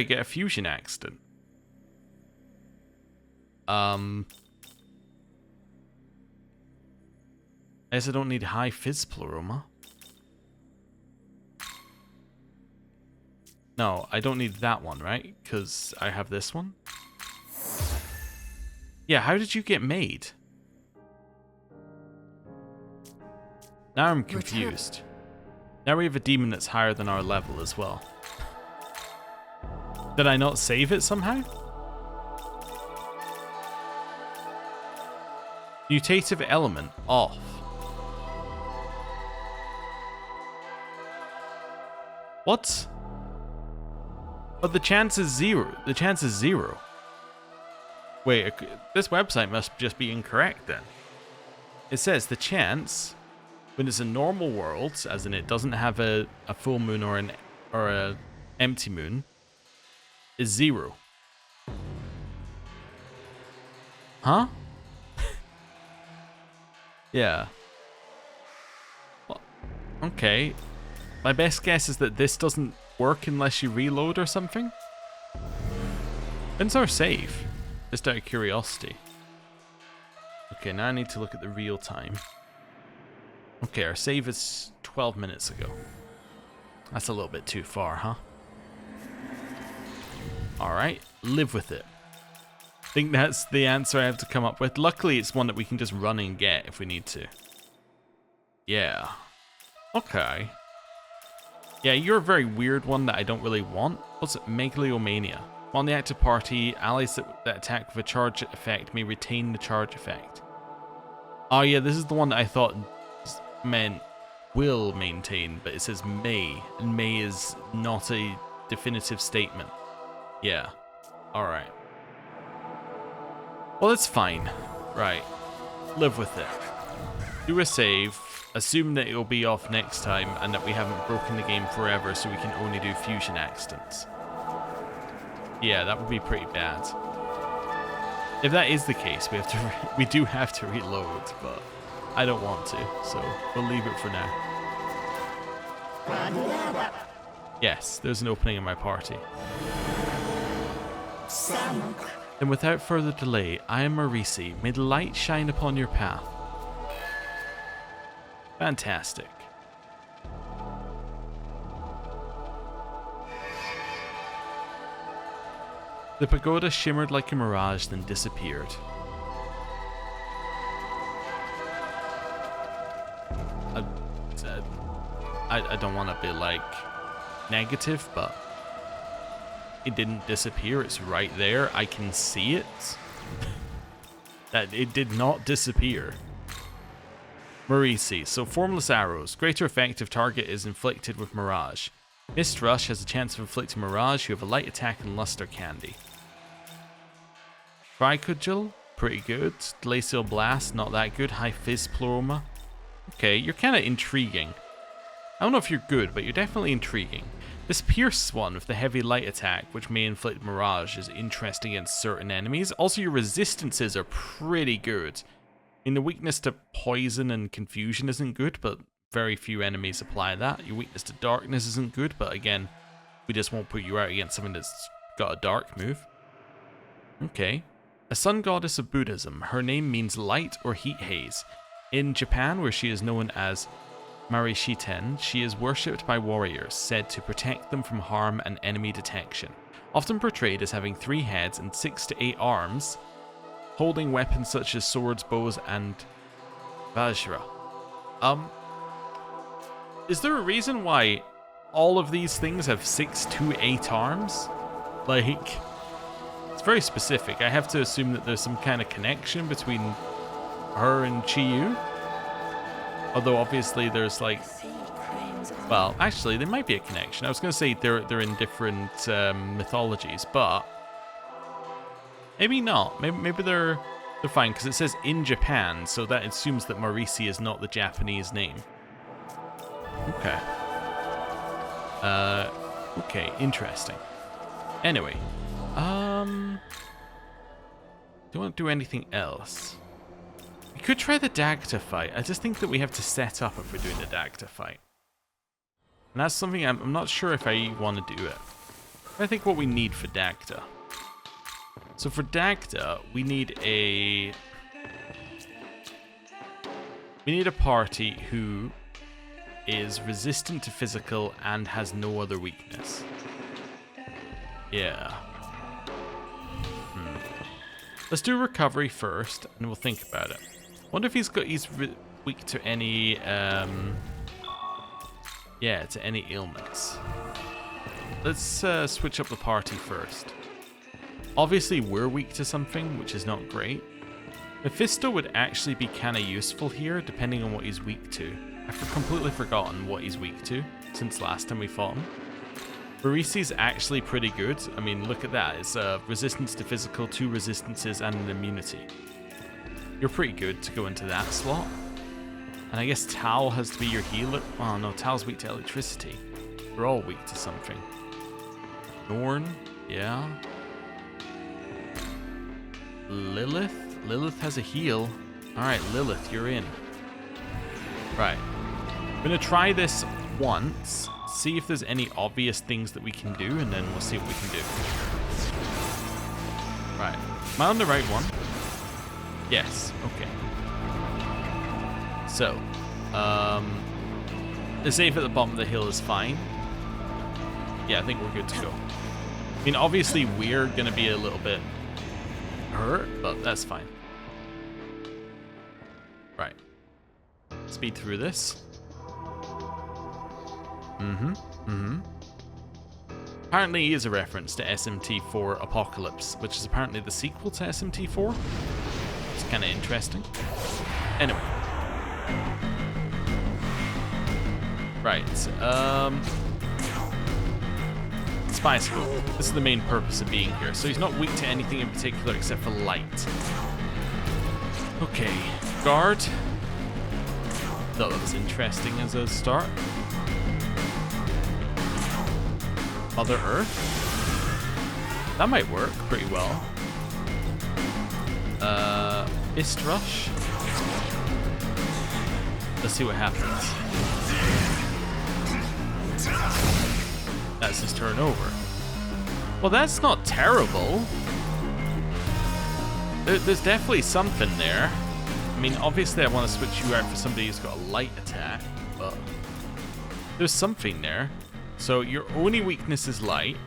A: get a fusion accident? I guess I don't need High Fizz Pleroma. No, I don't need that one, right? Because I have this one. Yeah, how did you get made? Now I'm confused. Now we have a demon that's higher than our level as well. Did I not save it somehow? Mutative element off. What? But the chance is 0. The chance is 0. Wait, this website must just be incorrect then. It says the chance, when it's a normal world, as in it doesn't have a full moon or a empty moon, is 0. Huh? Yeah. Well, okay. My best guess is that this doesn't work unless you reload or something. When's our save? Just out of curiosity. Okay, now I need to look at the real time. Okay, our save is 12 minutes ago. That's a little bit too far, huh? Alright, live with it. think that's the answer I have to come up with. Luckily, it's one that we can just run and get if we need to. Yeah. Okay. Yeah, you're a very weird one that I don't really want. What's it? Megalomania. On the active party, allies that attack with a charge effect may retain the charge effect. Oh yeah, this is the one that I thought meant will maintain, but it says may, and may is not a definitive statement. Yeah. Alright. Well, it's fine. Right. Live with it. Do a save. Assume that it'll be off next time and that we haven't broken the game forever so we can only do fusion accidents. Yeah, that would be pretty bad. If that is the case, we do have to reload, but I don't want to, so we'll leave it for now. Yes, there's an opening in my party. Then without further delay, I am Marisi. May the light shine upon your path. Fantastic. The pagoda shimmered like a mirage, then disappeared. I don't want to be like negative, but it didn't disappear. It's right there. I can see it. That it did not disappear. Marisi. So formless arrows. Greater effect if target is inflicted with mirage. Mist Rush has a chance of inflicting mirage. You have a light attack and luster candy. Tricudgel, pretty good. Glacial Blast, not that good. High Fizz Ploroma. Okay, you're kind of intriguing. I don't know if you're good, but you're definitely intriguing. This Pierce one with the heavy light attack, which may inflict mirage, is interesting against certain enemies. Also, your resistances are pretty good. I mean, the weakness to poison and confusion isn't good, but very few enemies apply that. Your weakness to darkness isn't good, but again, we just won't put you out against something that's got a dark move. Okay. A sun goddess of Buddhism. Her name means light or heat haze. In Japan, where she is known as Marishiten, she is worshipped by warriors, said to protect them from harm and enemy detection. Often portrayed as having 3 heads and 6 to 8 arms, holding weapons such as swords, bows, and vajra. Is there a reason why all of these things have 6 to 8 arms? Like, it's very specific. I have to assume that there's some kind of connection between her and Chiyu. Although obviously there's like, well, actually there might be a connection. I was going to say they're in different mythologies, but maybe not. Maybe they're fine because it says in Japan, so that assumes that Marisi is not the Japanese name. Okay. Okay, interesting. Anyway, do you want to do anything else? We could try the Dagda fight. I just think that we have to set up if we're doing the Dagda fight. And that's something I'm not sure if I want to do it. I think what we need for Dagda. So for Dagda, we need a party who is resistant to physical and has no other weakness. Yeah. Let's do recovery first, and we'll think about it. Wonder if he's weak to any to any ailments. Let's switch up the party first. Obviously we're weak to something, which is not great. Mephisto would actually be kind of useful here, depending on what he's weak to. I've completely forgotten what he's weak to since last time we fought him. Marisi's actually pretty good. I mean, look at that. It's resistance to physical, 2 resistances, and an immunity. You're pretty good to go into that slot. And I guess Tal has to be your healer. Oh no, Tal's weak to electricity. We're all weak to something. Norn, yeah. Lilith? Lilith has a heal. Alright, Lilith, you're in. Right. I'm going to try this once, see if there's any obvious things that we can do, and then we'll see what we can do. Right. Am I on the right one? Yes. Okay. So, the save at the bottom of the hill is fine. Yeah, I think we're good to go. I mean, obviously we're going to be a little bit hurt, but that's fine. Right. Speed through this. Apparently he is a reference to SMT4 Apocalypse, which is apparently the sequel to SMT4. It's kind of interesting. Anyway. Right. Spy scope. This is the main purpose of being here. So he's not weak to anything in particular except for light. Okay. Guard. Thought that was interesting as a start. Mother Earth. That might work pretty well. Fist Rush. Let's see what happens. That's his turn over. Well, that's not terrible. There's definitely something there. I mean, obviously I want to switch you out for somebody who's got a light attack, but there's something there. So your only weakness is light.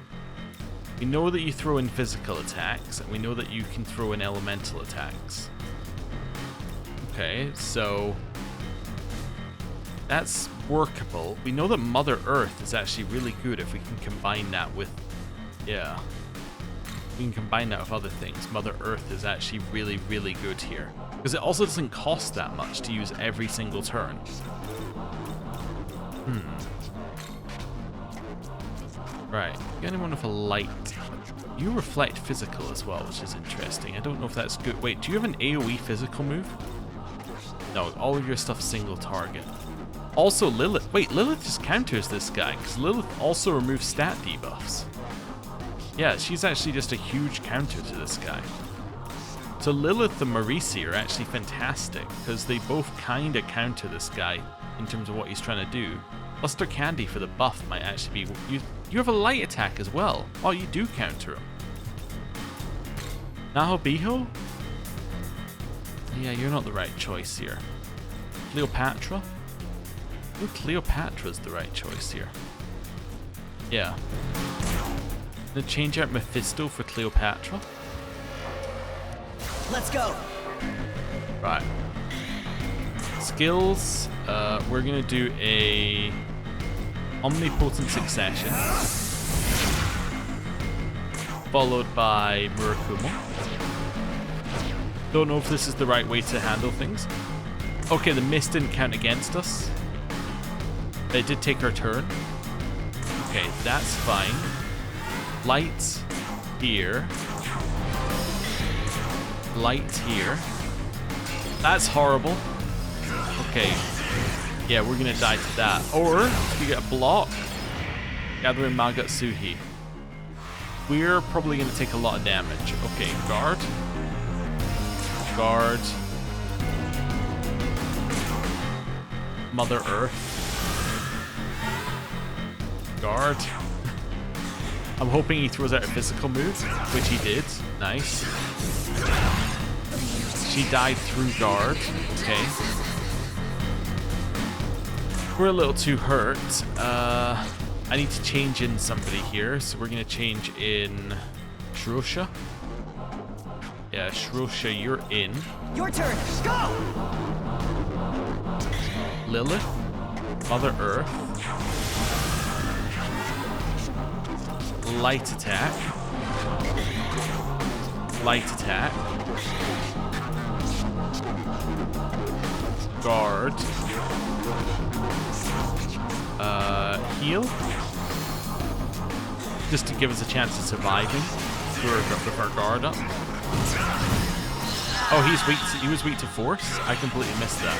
A: We know that you throw in physical attacks, and we know that you can throw in elemental attacks. Okay, so that's workable. We know that Mother Earth is actually really good if we can combine that with... Yeah. We can combine that with other things. Mother Earth is actually really, really good here. Because it also doesn't cost that much to use every single turn. Right. Get anyone with a light. You reflect physical as well, which is interesting. I don't know if that's good. Wait, do you have an AoE physical move? No, all of your stuff's single target. Also, Lilith. Wait, Lilith just counters this guy, because Lilith also removes stat debuffs. Yeah, she's actually just a huge counter to this guy. So Lilith and Marisi are actually fantastic, because they both kind of counter this guy in terms of what he's trying to do. Buster Candy for the buff might actually be... You have a light attack as well. Oh, you do counter him. Nahobiho? Yeah, you're not the right choice here. Cleopatra? I think Cleopatra's the right choice here. Yeah. I'm gonna change out Mephisto for Cleopatra.
D: Let's go.
A: Right. Skills. We're gonna do a Omnipotent Succession, followed by Murakumo. Don't know if this is the right way to handle things. Okay, the mist didn't count against us. It did take our turn. Okay, that's fine. Light here. Light here. That's horrible. Okay. Yeah, we're gonna die to that. Or, if we get a block, Gathering Magatsuhi. We're probably gonna take a lot of damage. Okay, guard. Guard. Mother Earth. Guard. I'm hoping he throws out a physical move, which he did. Nice. She died through guard. Okay. We're a little too hurt. I need to change in somebody here, so we're gonna change in Shrosha. Yeah, Shrosha, you're in.
D: Your turn. Go.
A: Lilith, Mother Earth, light attack, light attack, guard. Heal, just to give us a chance of surviving with our guard up. Oh, he was weak to force? I completely missed that.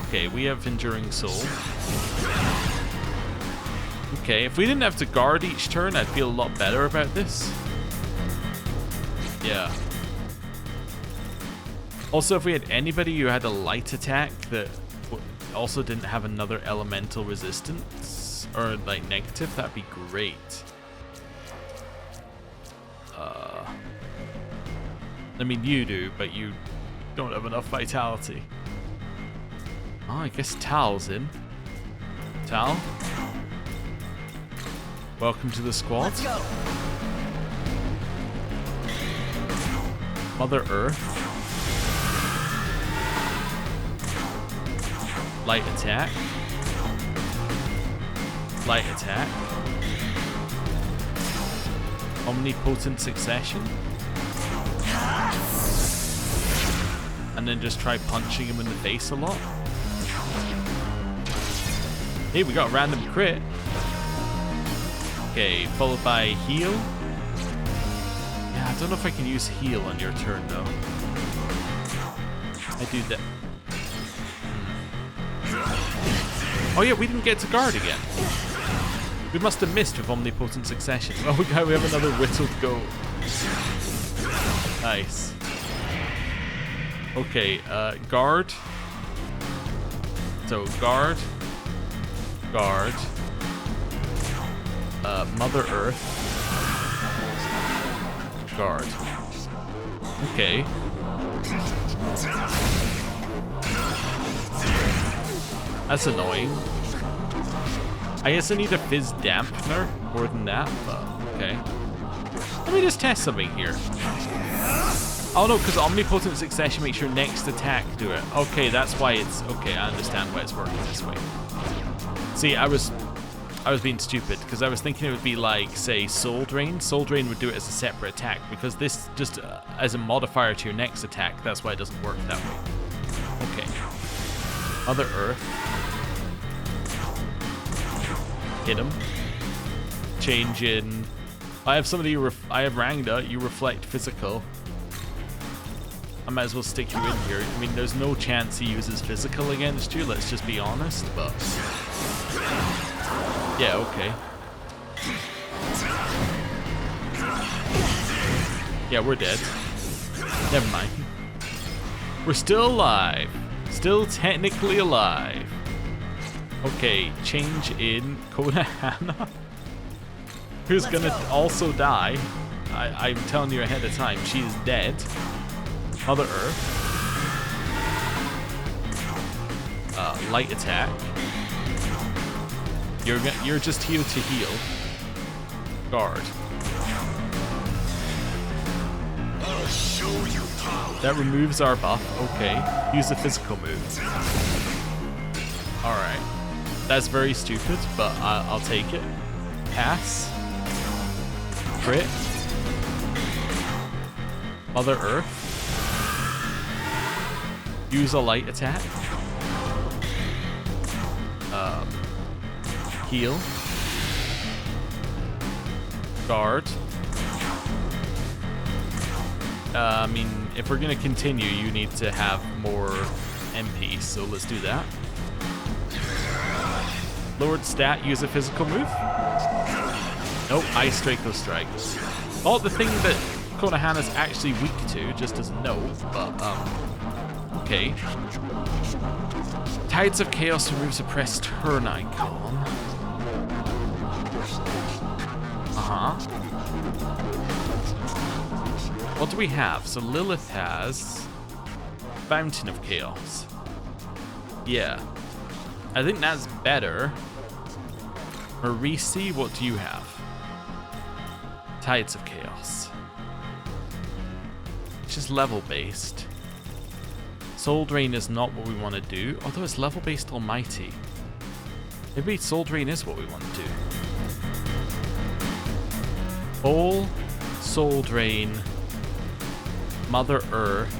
A: Okay, we have Enduring Soul. Okay, if we didn't have to guard each turn, I'd feel a lot better about this. Yeah. Also, if we had anybody who had a light attack that also didn't have another elemental resistance or like negative, that'd be great. I mean, you do, but you don't have enough vitality. Oh, I guess Tal's in. Tal, welcome to the squad.
D: Let's go.
A: Mother Earth. Light attack. Light attack. Omnipotent succession. And then just try punching him in the face a lot. Hey, we got a random crit. Okay, followed by heal. Yeah, I don't know if I can use heal on your turn though. I do that. Oh yeah, we didn't get to guard again. We must have missed with omnipotent succession. Oh, we have another whittled goat. Nice. Okay, guard. So guard. Guard. Mother Earth. Guard. Okay. That's annoying. I guess I need a fizz dampener more than that, but okay. Let me just test something here. Oh no, because omnipotent succession makes your next attack do it. Okay, that's why it's okay. I understand why it's working this way. See, I was being stupid because I was thinking it would be like, say, Soul Drain. Soul Drain would do it as a separate attack because this just as a modifier to your next attack. That's why it doesn't work that way. Okay. Mother Earth. Hit him. Change in. I have somebody. I have Rangda. You reflect physical. I might as well stick you in here. I mean, there's no chance he uses physical against you. Let's just be honest. But yeah, okay. Yeah, we're dead. Never mind. We're still alive. Still technically alive. Okay, change in Konohana, who's gonna also die. I'm telling you ahead of time, she is dead. Mother Earth. Light attack. You're just healed to heal. Guard.
B: I'll show you power.
A: That removes our buff. Okay. Use a physical move. Alright. That's very stupid, but I'll take it. Pass. Crit. Mother Earth. Use a light attack. Heal. Guard. I mean, if we're gonna continue, you need to have more MP, so let's do that. Lowered stat, use a physical move. Nope, Ice Draco Strike. Oh, the thing that Konohana's actually weak to, just as a note, but, okay. Tides of Chaos removes a pressed turn icon. What do we have? So Lilith has Fountain of Chaos. Yeah. I think that's better. Marisi, what do you have? Tides of Chaos. It's just level based. Soul Drain is not what we want to do, although it's level based Almighty. Maybe Soul Drain is what we want to do. Bowl, Soul Drain, Mother Earth.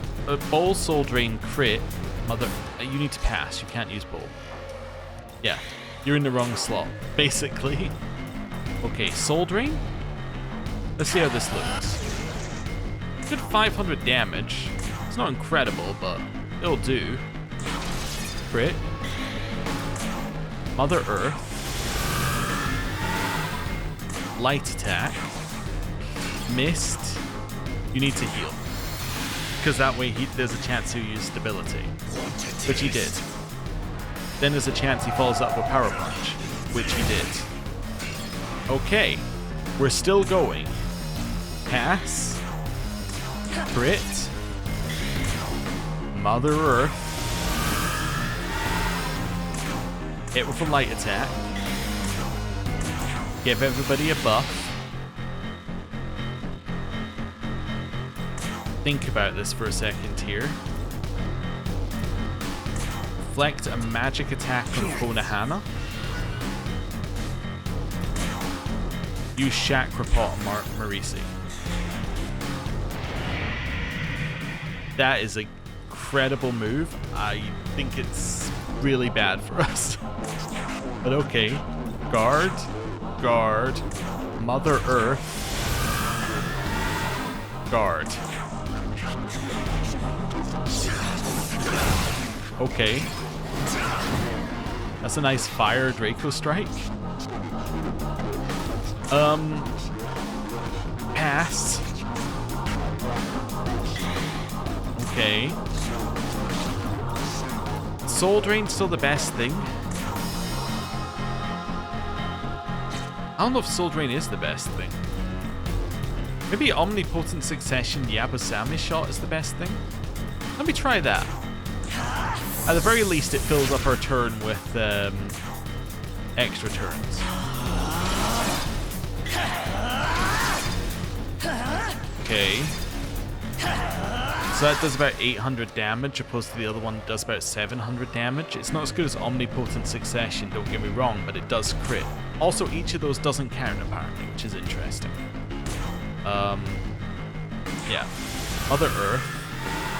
A: Bowl, Soul Drain, crit. Mother. You need to pass. You can't use Bowl. Yeah, you're in the wrong slot, basically. Okay, Soul Drain. Let's see how this looks. Good 500 damage. It's not incredible, but it'll do. Crit. Mother Earth. Light attack. Missed. You need to heal. Because that way there's a chance he'll use stability. Which he did. Then there's a chance he follows up with Power Punch. Which he did. Okay. We're still going. Pass. Crit. Mother Earth. Hit with a light attack. Give everybody a buff. think about this for a second here. Reflect a magic attack on Konohana. Use Chakrapot on Marisi. That is a credible move. I think it's really bad for us. But okay. Guard. Guard. Mother Earth. Guard. Okay. That's a nice fire Draco strike. Pass. Okay. Soul Drain's still the best thing. I don't know if Soul Drain is the best thing. Maybe Omnipotent Succession Yabusame Shot is the best thing. Let me try that. At the very least, it fills up our turn with extra turns. Okay. So that does about 800 damage, opposed to the other one that does about 700 damage. It's not as good as Omnipotent Succession, don't get me wrong, but it does crit. Also, each of those doesn't count, apparently, which is interesting. Yeah. Mother Earth.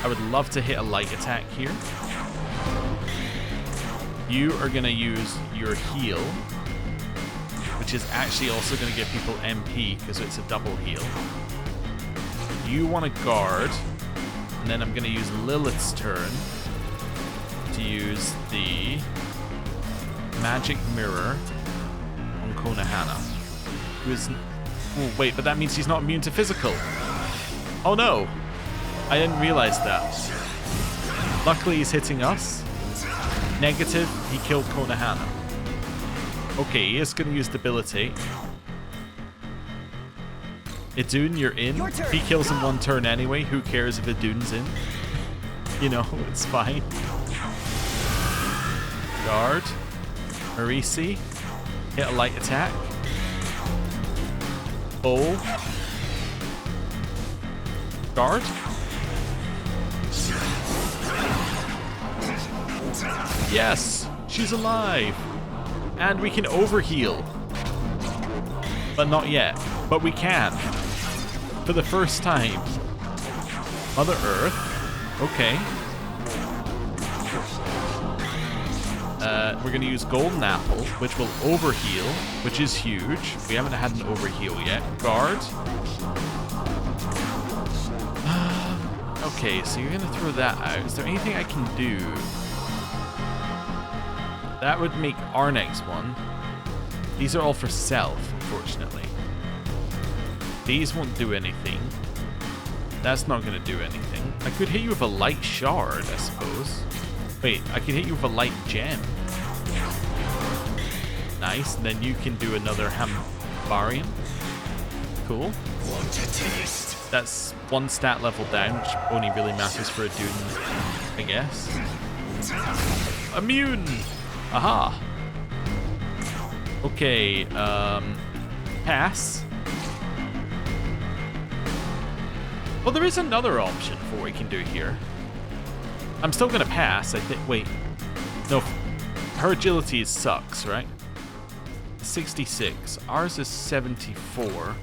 A: I would love to hit a light attack here. You are going to use your heal, which is actually also going to give people MP because it's a double heal. You want to guard, and then I'm going to use Lilith's turn to use the Magic Mirror on Konohana, who is... Oh, wait, but that means he's not immune to physical. Oh no! I didn't realize that. Luckily he's hitting us. Negative, he killed Konohana. Okay, he is going to use Debilitate. Idun, you're in. He kills in one turn anyway. Who cares if Idun's in? You know, it's fine. Guard. Marisi. Hit a light attack. Bowl. Guard. Yes, she's alive. And we can overheal. But not yet. But we can. For the first time. Mother Earth. Okay. We're going to use Golden Apple, which will overheal, which is huge. We haven't had an overheal yet. Guard. Okay, so you're going to throw that out. Is there anything I can do? That would make our next one. These are all for self, unfortunately. These won't do anything. That's not going to do anything. I could hit you with a light shard, I suppose. Wait, I can hit you with a light gem. Nice, and then you can do another Hambarian. Cool.
B: Want to taste?
A: That's one stat level down, which only really matters for a Dune, I guess. Immune! Aha! Okay, pass. Well, there is another option for what we can do here. I'm still gonna pass, I think. Wait. No, her agility sucks, right? 66. Ours is 74.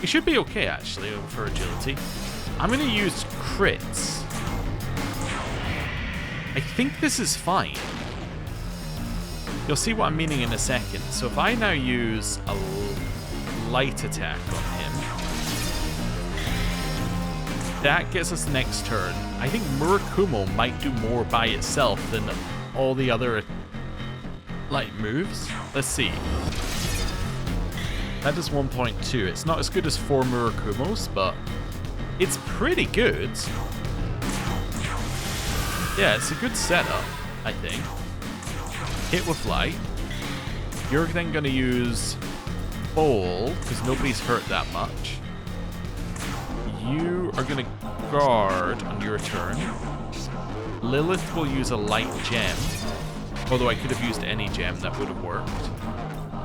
A: We should be okay, actually, for agility. I'm gonna use crits. I think this is fine. You'll see what I'm meaning in a second. So if I now use a light attack on him, that gets us next turn. I think Murakumo might do more by itself than all the other light moves. Let's see. That does 1.2. It's not as good as 4 Murakumos, but it's pretty good. Yeah, it's a good setup, I think. Hit with light. You're then going to use bowl, because nobody's hurt that much. You are going to guard on your turn. Lilith will use a light gem, although I could have used any gem that would have worked.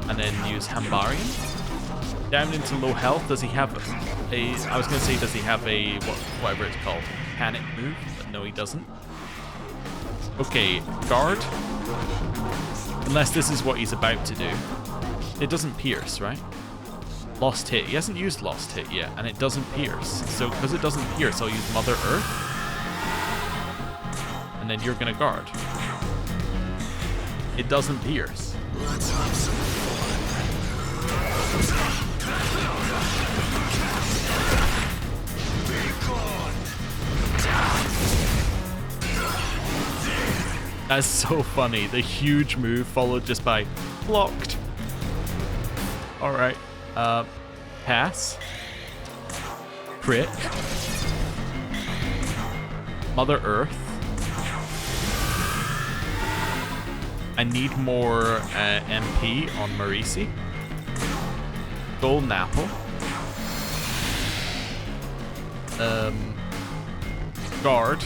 A: And then use Hambarian. Down into low health. Does he have a... I was going to say, does he have a... whatever it's called. Panic move? But no, he doesn't. Okay, guard. Unless this is what he's about to do. It doesn't pierce, right? Lost hit. He hasn't used lost hit yet, and it doesn't pierce. So because it doesn't pierce, I'll use Mother Earth. And then you're going to guard. It doesn't pierce.
B: Let's have some fun. Be gone.
A: That's so funny. The huge move followed just by blocked. Alright. Pass. Crit. Mother Earth. I need more MP on Marisi. Golden Apple. Guard.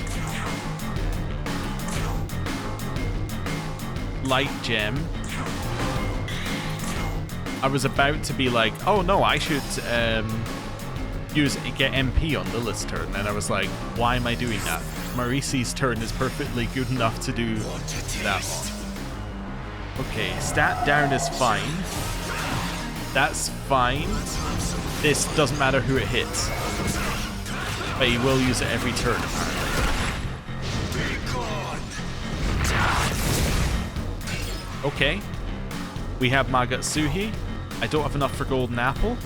A: Light Gem. I was about to be like, oh no, I should get MP on Lilith's turn, and I was like, why am I doing that? Marisi's turn is perfectly good enough to do that one. Okay, stat down is fine. That's fine. This doesn't matter who it hits. But he will use it every turn, apparently. Okay. We have Magatsuhi. I don't have enough for Golden Apple.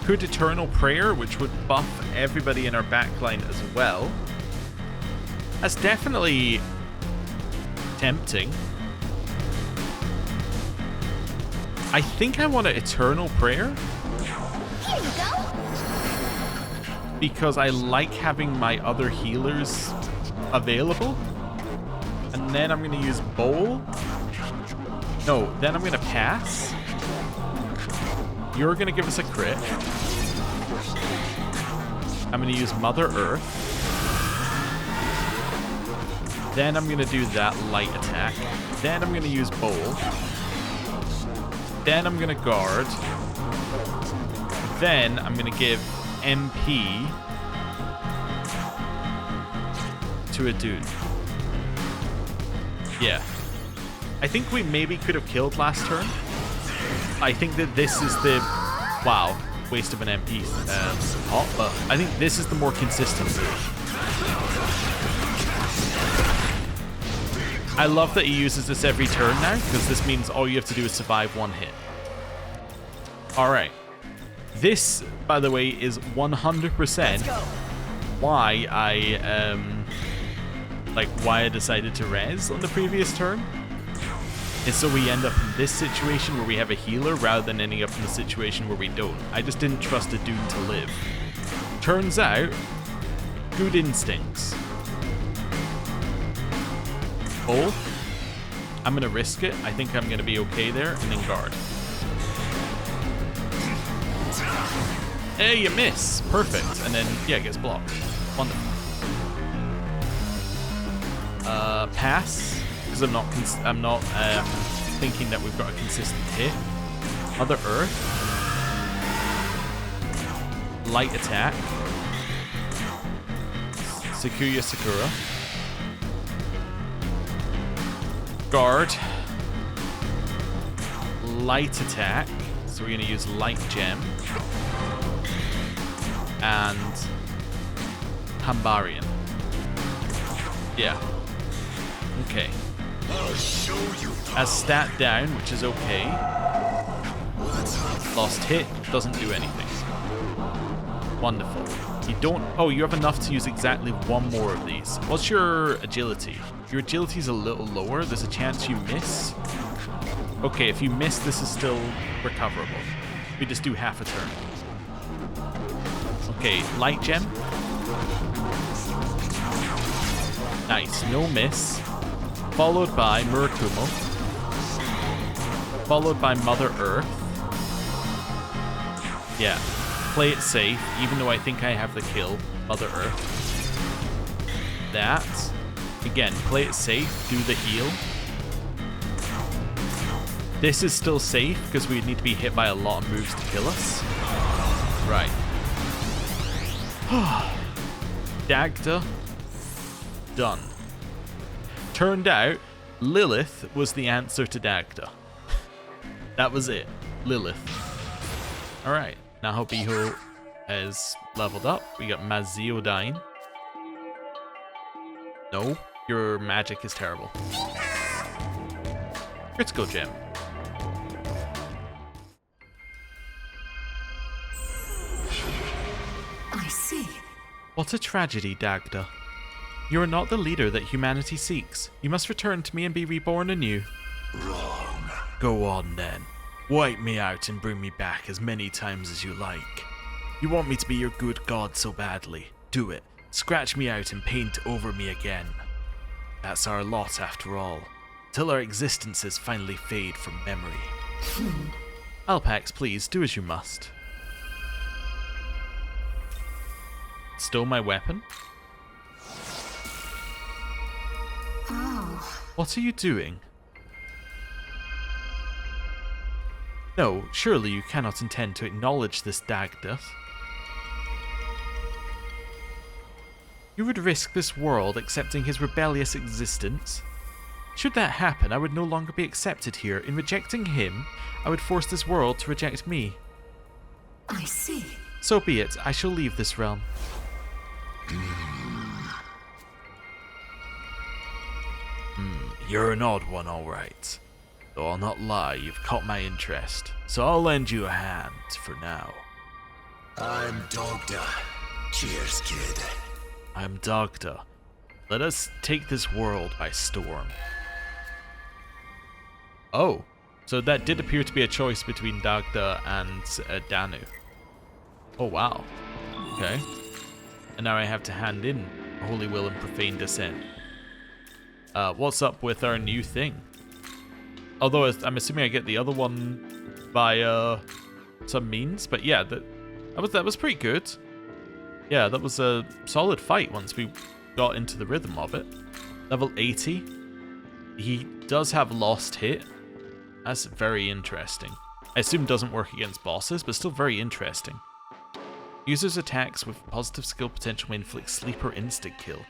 A: Could Eternal Prayer, which would buff everybody in our backline as well. That's definitely tempting. I think I want an Eternal Prayer.
E: Here you go.
A: Because I like having my other healers available. And then I'm going to use Bowl. No, then I'm going to pass. You're going to give us a crit. I'm going to use Mother Earth. Then I'm going to do that light attack. Then I'm going to use Bowl. Then I'm going to guard. Then I'm going to give MP to a dude. Yeah. I think we maybe could have killed last turn. I think that this is the... Wow. Waste of an MP. But I think this is the more consistent move. I love that he uses this every turn now, because this means all you have to do is survive one hit. Alright. This, by the way, is 100% why I decided to res on the previous turn. And so we end up in this situation where we have a healer rather than ending up in the situation where we don't. I just didn't trust a dude to live. Turns out, good instincts. Oh, I'm going to risk it. I think I'm going to be okay there, and then guard. Hey, you miss. Perfect. And then, yeah, it gets blocked. Wonderful. Pass. Because I'm not thinking that we've got a consistent hit. Mother Earth. Light attack. Sakuya Sakura. Guard. Light attack. So we're going to use Light Gem. And Hambarian. Yeah. Okay.
B: I'll show you.
A: As stat down, which is okay. Lost hit doesn't do anything. Wonderful. You don't... Oh, you have enough to use exactly one more of these. What's your agility? Your agility is a little lower. There's a chance you miss. Okay, if you miss, this is still recoverable. We just do half a turn. Okay, Light Gem. Nice, no miss. Followed by Murakumo. Followed by Mother Earth. Yeah, play it safe, even though I think I have the kill. Mother Earth. That. Again, play it safe, do the heal. This is still safe because we need to be hit by a lot of moves to kill us. Right. Dagda. Done. Turned out, Lilith was the answer to Dagda. That was it. Lilith. Alright, now Biho is leveled up. We got Maziodyne. No, your magic is terrible. Critical gem.
C: I see.
A: What a tragedy, Dagda. You are not the leader that humanity seeks. You must return to me and be reborn anew.
B: Wrong.
A: Go on then. Wipe me out and bring me back as many times as you like. You want me to be your good god so badly. Do it. Scratch me out and paint over me again. That's our lot after all. Till our existences finally fade from memory. Alpax, please, do as you must. Stole my weapon?
C: Oh.
A: What are you doing? No, surely you cannot intend to acknowledge this Dagda. You would risk this world accepting his rebellious existence? Should that happen, I would no longer be accepted here. In rejecting him, I would force this world to reject me.
C: I see.
A: So be it, I shall leave this realm. You're an odd one, alright. Though I'll not lie, you've caught my interest. So I'll lend you a hand for now.
B: I'm Dogda. Cheers, kid.
A: I'm Dagda. Let us take this world by storm. Oh, so that did appear to be a choice between Dagda and Danu. Oh wow. Okay. And now I have to hand in Holy Will and Profane Descent. What's up with our new thing? Although I'm assuming I get the other one by some means, but yeah, that was pretty good. Yeah, that was a solid fight once we got into the rhythm of it. Level 80. He does have lost hit. That's very interesting. I assume doesn't work against bosses, but still very interesting. Users' attacks with positive skill potential may inflict sleeper instant kill.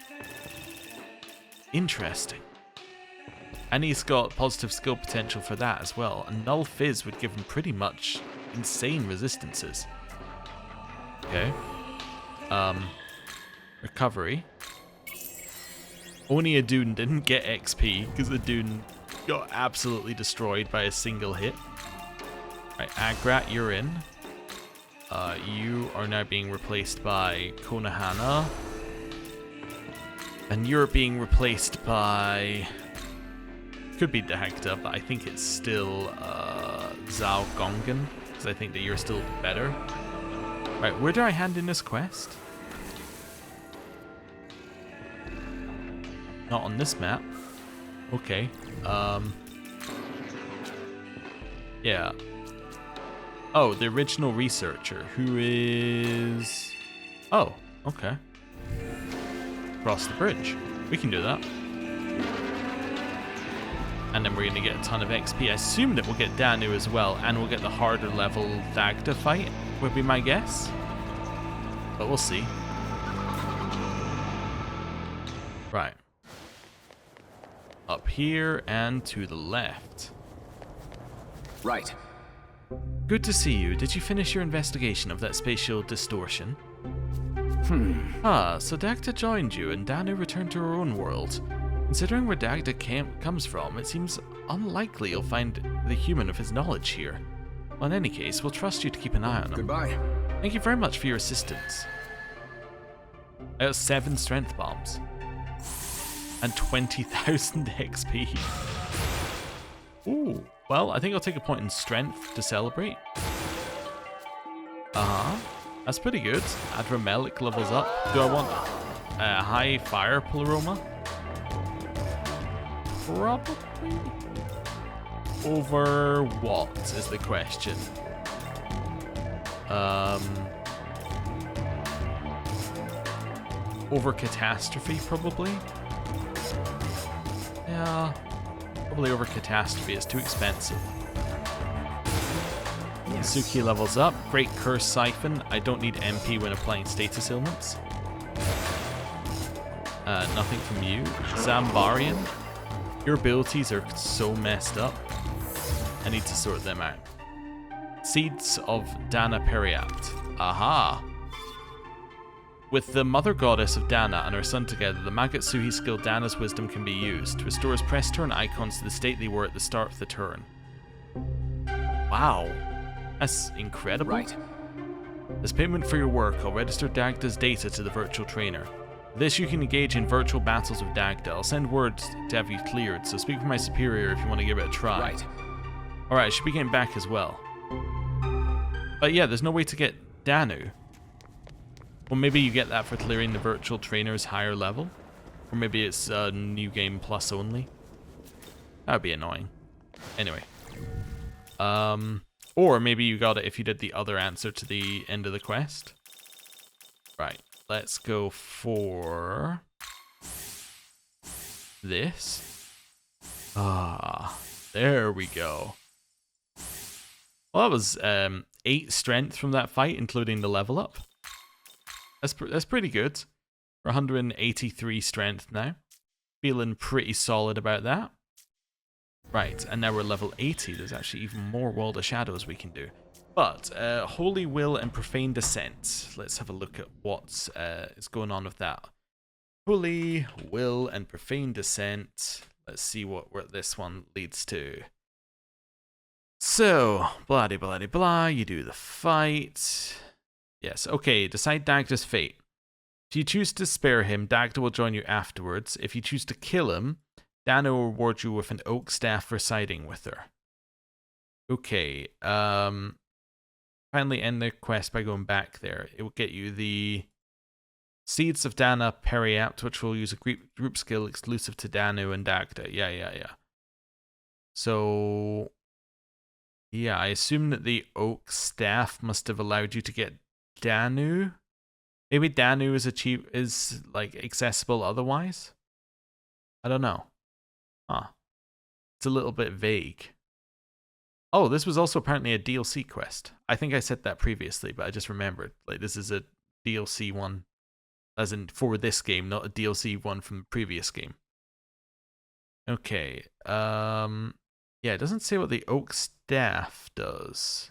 A: Interesting. And he's got positive skill potential for that as well. And Null Fizz would give him pretty much insane resistances. Okay. Recovery. Only Adun didn't get XP because Adun got absolutely destroyed by a single hit. Right, Agrat, you're in. You are now being replaced by Konohana. And you're being replaced by... Could be Dagda, but I think it's still Zhao Gongan, because I think that you're still better. Right, where do I hand in this quest? Not on this map. Okay. Yeah. Oh, the original researcher, who is... Oh, okay. Cross the bridge. We can do that. And then we're going to get a ton of XP. I assume that we'll get Danu as well, and we'll get the harder level Dagda fight, would be my guess. But we'll see. Right. Up here and to the left.
F: Right.
A: Good to see you. Did you finish your investigation of that spatial distortion? Ah, so Dagda joined you and Danu returned to her own world. Considering where Dagda comes from, it seems unlikely you'll find the human of his knowledge here. Well, in any case, we'll trust you to keep an eye on him.
F: Goodbye.
A: Thank you very much for your assistance. I got 7 strength bombs. And 20,000 XP. Ooh. Well, I think I'll take a point in strength to celebrate. That's pretty good. Adramelic levels up. Do I want a high fire pleroma? Probably. Over what is the question? Over catastrophe, probably. Yeah, probably over catastrophe. It's too expensive. Suki levels up. Great Curse Siphon. I don't need MP when applying status ailments. Nothing from you. Zambarian. Your abilities are so messed up. I need to sort them out. Seeds of Dana Periapt. Aha! With the Mother Goddess of Dana and her son together, the Magatsuhi skill Dana's Wisdom can be used. Restores press turn icons to the state they were at the start of the turn. Wow. That's incredible.
F: Right.
A: As payment for your work, I'll register Dagda's data to the virtual trainer. For this, you can engage in virtual battles with Dagda. I'll send word to have you cleared, so speak with my superior if you want to give it a try.
F: Right.
A: Alright, I should be getting back as well. But yeah, there's no way to get Danu. Well, maybe you get that for clearing the virtual trainer's higher level. Or maybe it's new game plus only. That would be annoying. Anyway. Or maybe you got it if you did the other answer to the end of the quest. Right, let's go for this. Ah, there we go. Well, that was 8 strength from that fight, including the level up. That's pretty good. We're 183 strength now. Feeling pretty solid about that. Right, and now we're level 80. There's actually even more World of Shadows we can do. But, Holy Will and Profane Descent. Let's have a look at what is going on with that. Holy Will and Profane Descent. Let's see what this one leads to. So, blah de blah de blah, you do the fight. Yes, okay, decide Dagda's fate. If you choose to spare him, Dagda will join you afterwards. If you choose to kill him, Dana will reward you with an oak staff for siding with her. Okay, finally end the quest by going back there. It will get you the Seeds of Dana Periapt, which will use a group skill exclusive to Danu and Dagda. Yeah. So, yeah, I assume that the oak staff must have allowed you to get Danu. Maybe Danu is like accessible otherwise. I don't know. Huh. It's a little bit vague. Oh, this was also apparently a DLC quest. I think I said that previously, but I just remembered. Like, this is a DLC one, as in for this game, not a DLC one from the previous game. Okay. Yeah, it doesn't say what the oak staff does.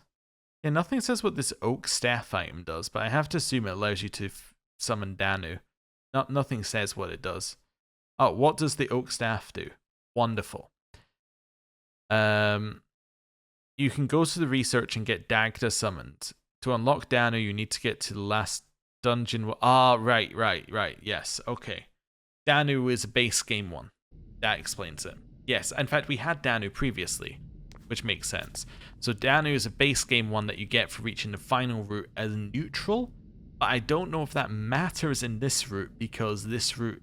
A: Yeah, nothing says what this oak staff item does, but I have to assume it allows you to summon Danu. Nothing says what it does. Oh, what does the oak staff do? Wonderful. You can go to the research and get Dagda summoned. To unlock Danu, you need to get to the last dungeon. Right. Yes, okay. Danu is a base game one. That explains it. Yes, in fact, we had Danu previously, which makes sense. So Danu is a base game one that you get for reaching the final route as neutral, but I don't know if that matters in this route because this route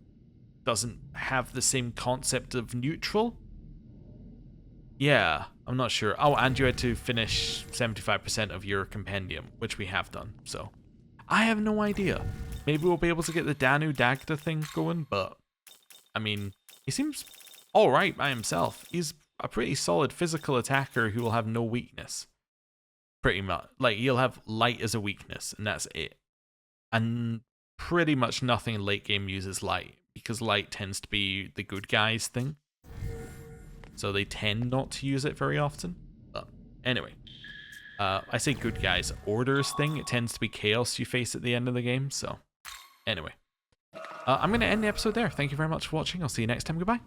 A: doesn't have the same concept of neutral. Yeah, I'm not sure. Oh, and you had to finish 75% of your compendium, which we have done, so I have no idea. Maybe we'll be able to get the Danu Dagda thing going, but I mean, he seems alright by himself. He's a pretty solid physical attacker who will have no weakness. Pretty much. Like, he'll have light as a weakness, and that's it. And pretty much nothing in late game uses light, because light tends to be the good guys thing. So they tend not to use it very often. But anyway. I say good guys. Orders thing, it tends to be chaos you face at the end of the game, so anyway. I'm going to end the episode there. Thank you very much for watching. I'll see you next time. Goodbye.